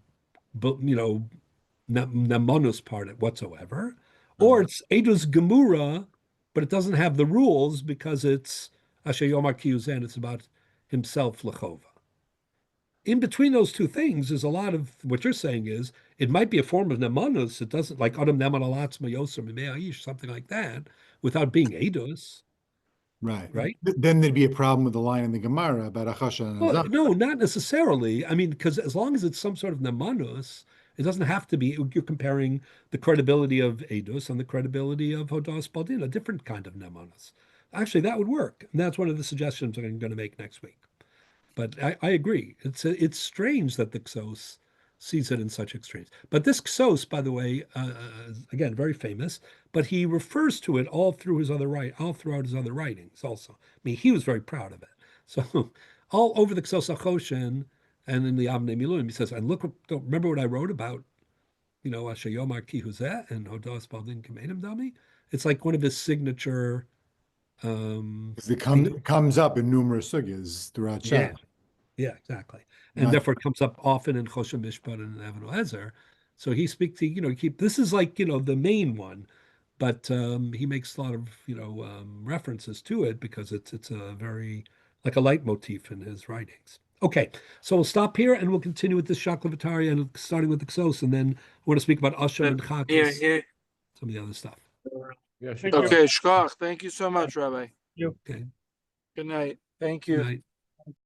Speaker 1: Namanus part whatsoever, or it's Edus Gemura, but it doesn't have the rules because it's Asher Yomar Kiyuzen, it's about himself Lechova. In between those two things is a lot of what you're saying is it might be a form of Namanus. It doesn't, like Adam Neman Alatz Mayoser Me'aish, something like that, without being Edus. Right.
Speaker 6: Then there'd be a problem with the line in the Gemara about Achasha and Azach.
Speaker 1: No, not necessarily. I mean, because as long as it's some sort of Namanus, it doesn't have to be. You're comparing the credibility of Edus and the credibility of Hodas Baldin, a different kind of Namanus. Actually, that would work. And that's one of the suggestions I'm going to make next week. But I agree. It's strange that the Ksos sees it in such extremes. But this Ksos, by the way, again, very famous, but he refers to it all throughout his other writings also. I mean, he was very proud of it. So all over the Ksos HaChoshen and in the Avnei Miluim, he says, and remember what I wrote about, Asher Yomar Ki Huzeh and Hodas Baldin Kemedim Dami? It's like one of his signature...
Speaker 6: it comes up in numerous sugyas throughout Shach.
Speaker 1: Yeah, exactly. And therefore it comes up often in Choshen Mishpat and in Even Ezer. So he speaks to, this is like, the main one, but he makes a lot of, references to it because it's a very, like a leitmotif in his writings. Okay, so we'll stop here and we'll continue with this Shaklavataria and starting with the Ksos, and then I want to speak about Asham and Chakis, some of the other stuff.
Speaker 5: Okay, Shkoch, thank you so much, Rabbi.
Speaker 1: Okay.
Speaker 5: Good night. Thank you.
Speaker 1: Good night.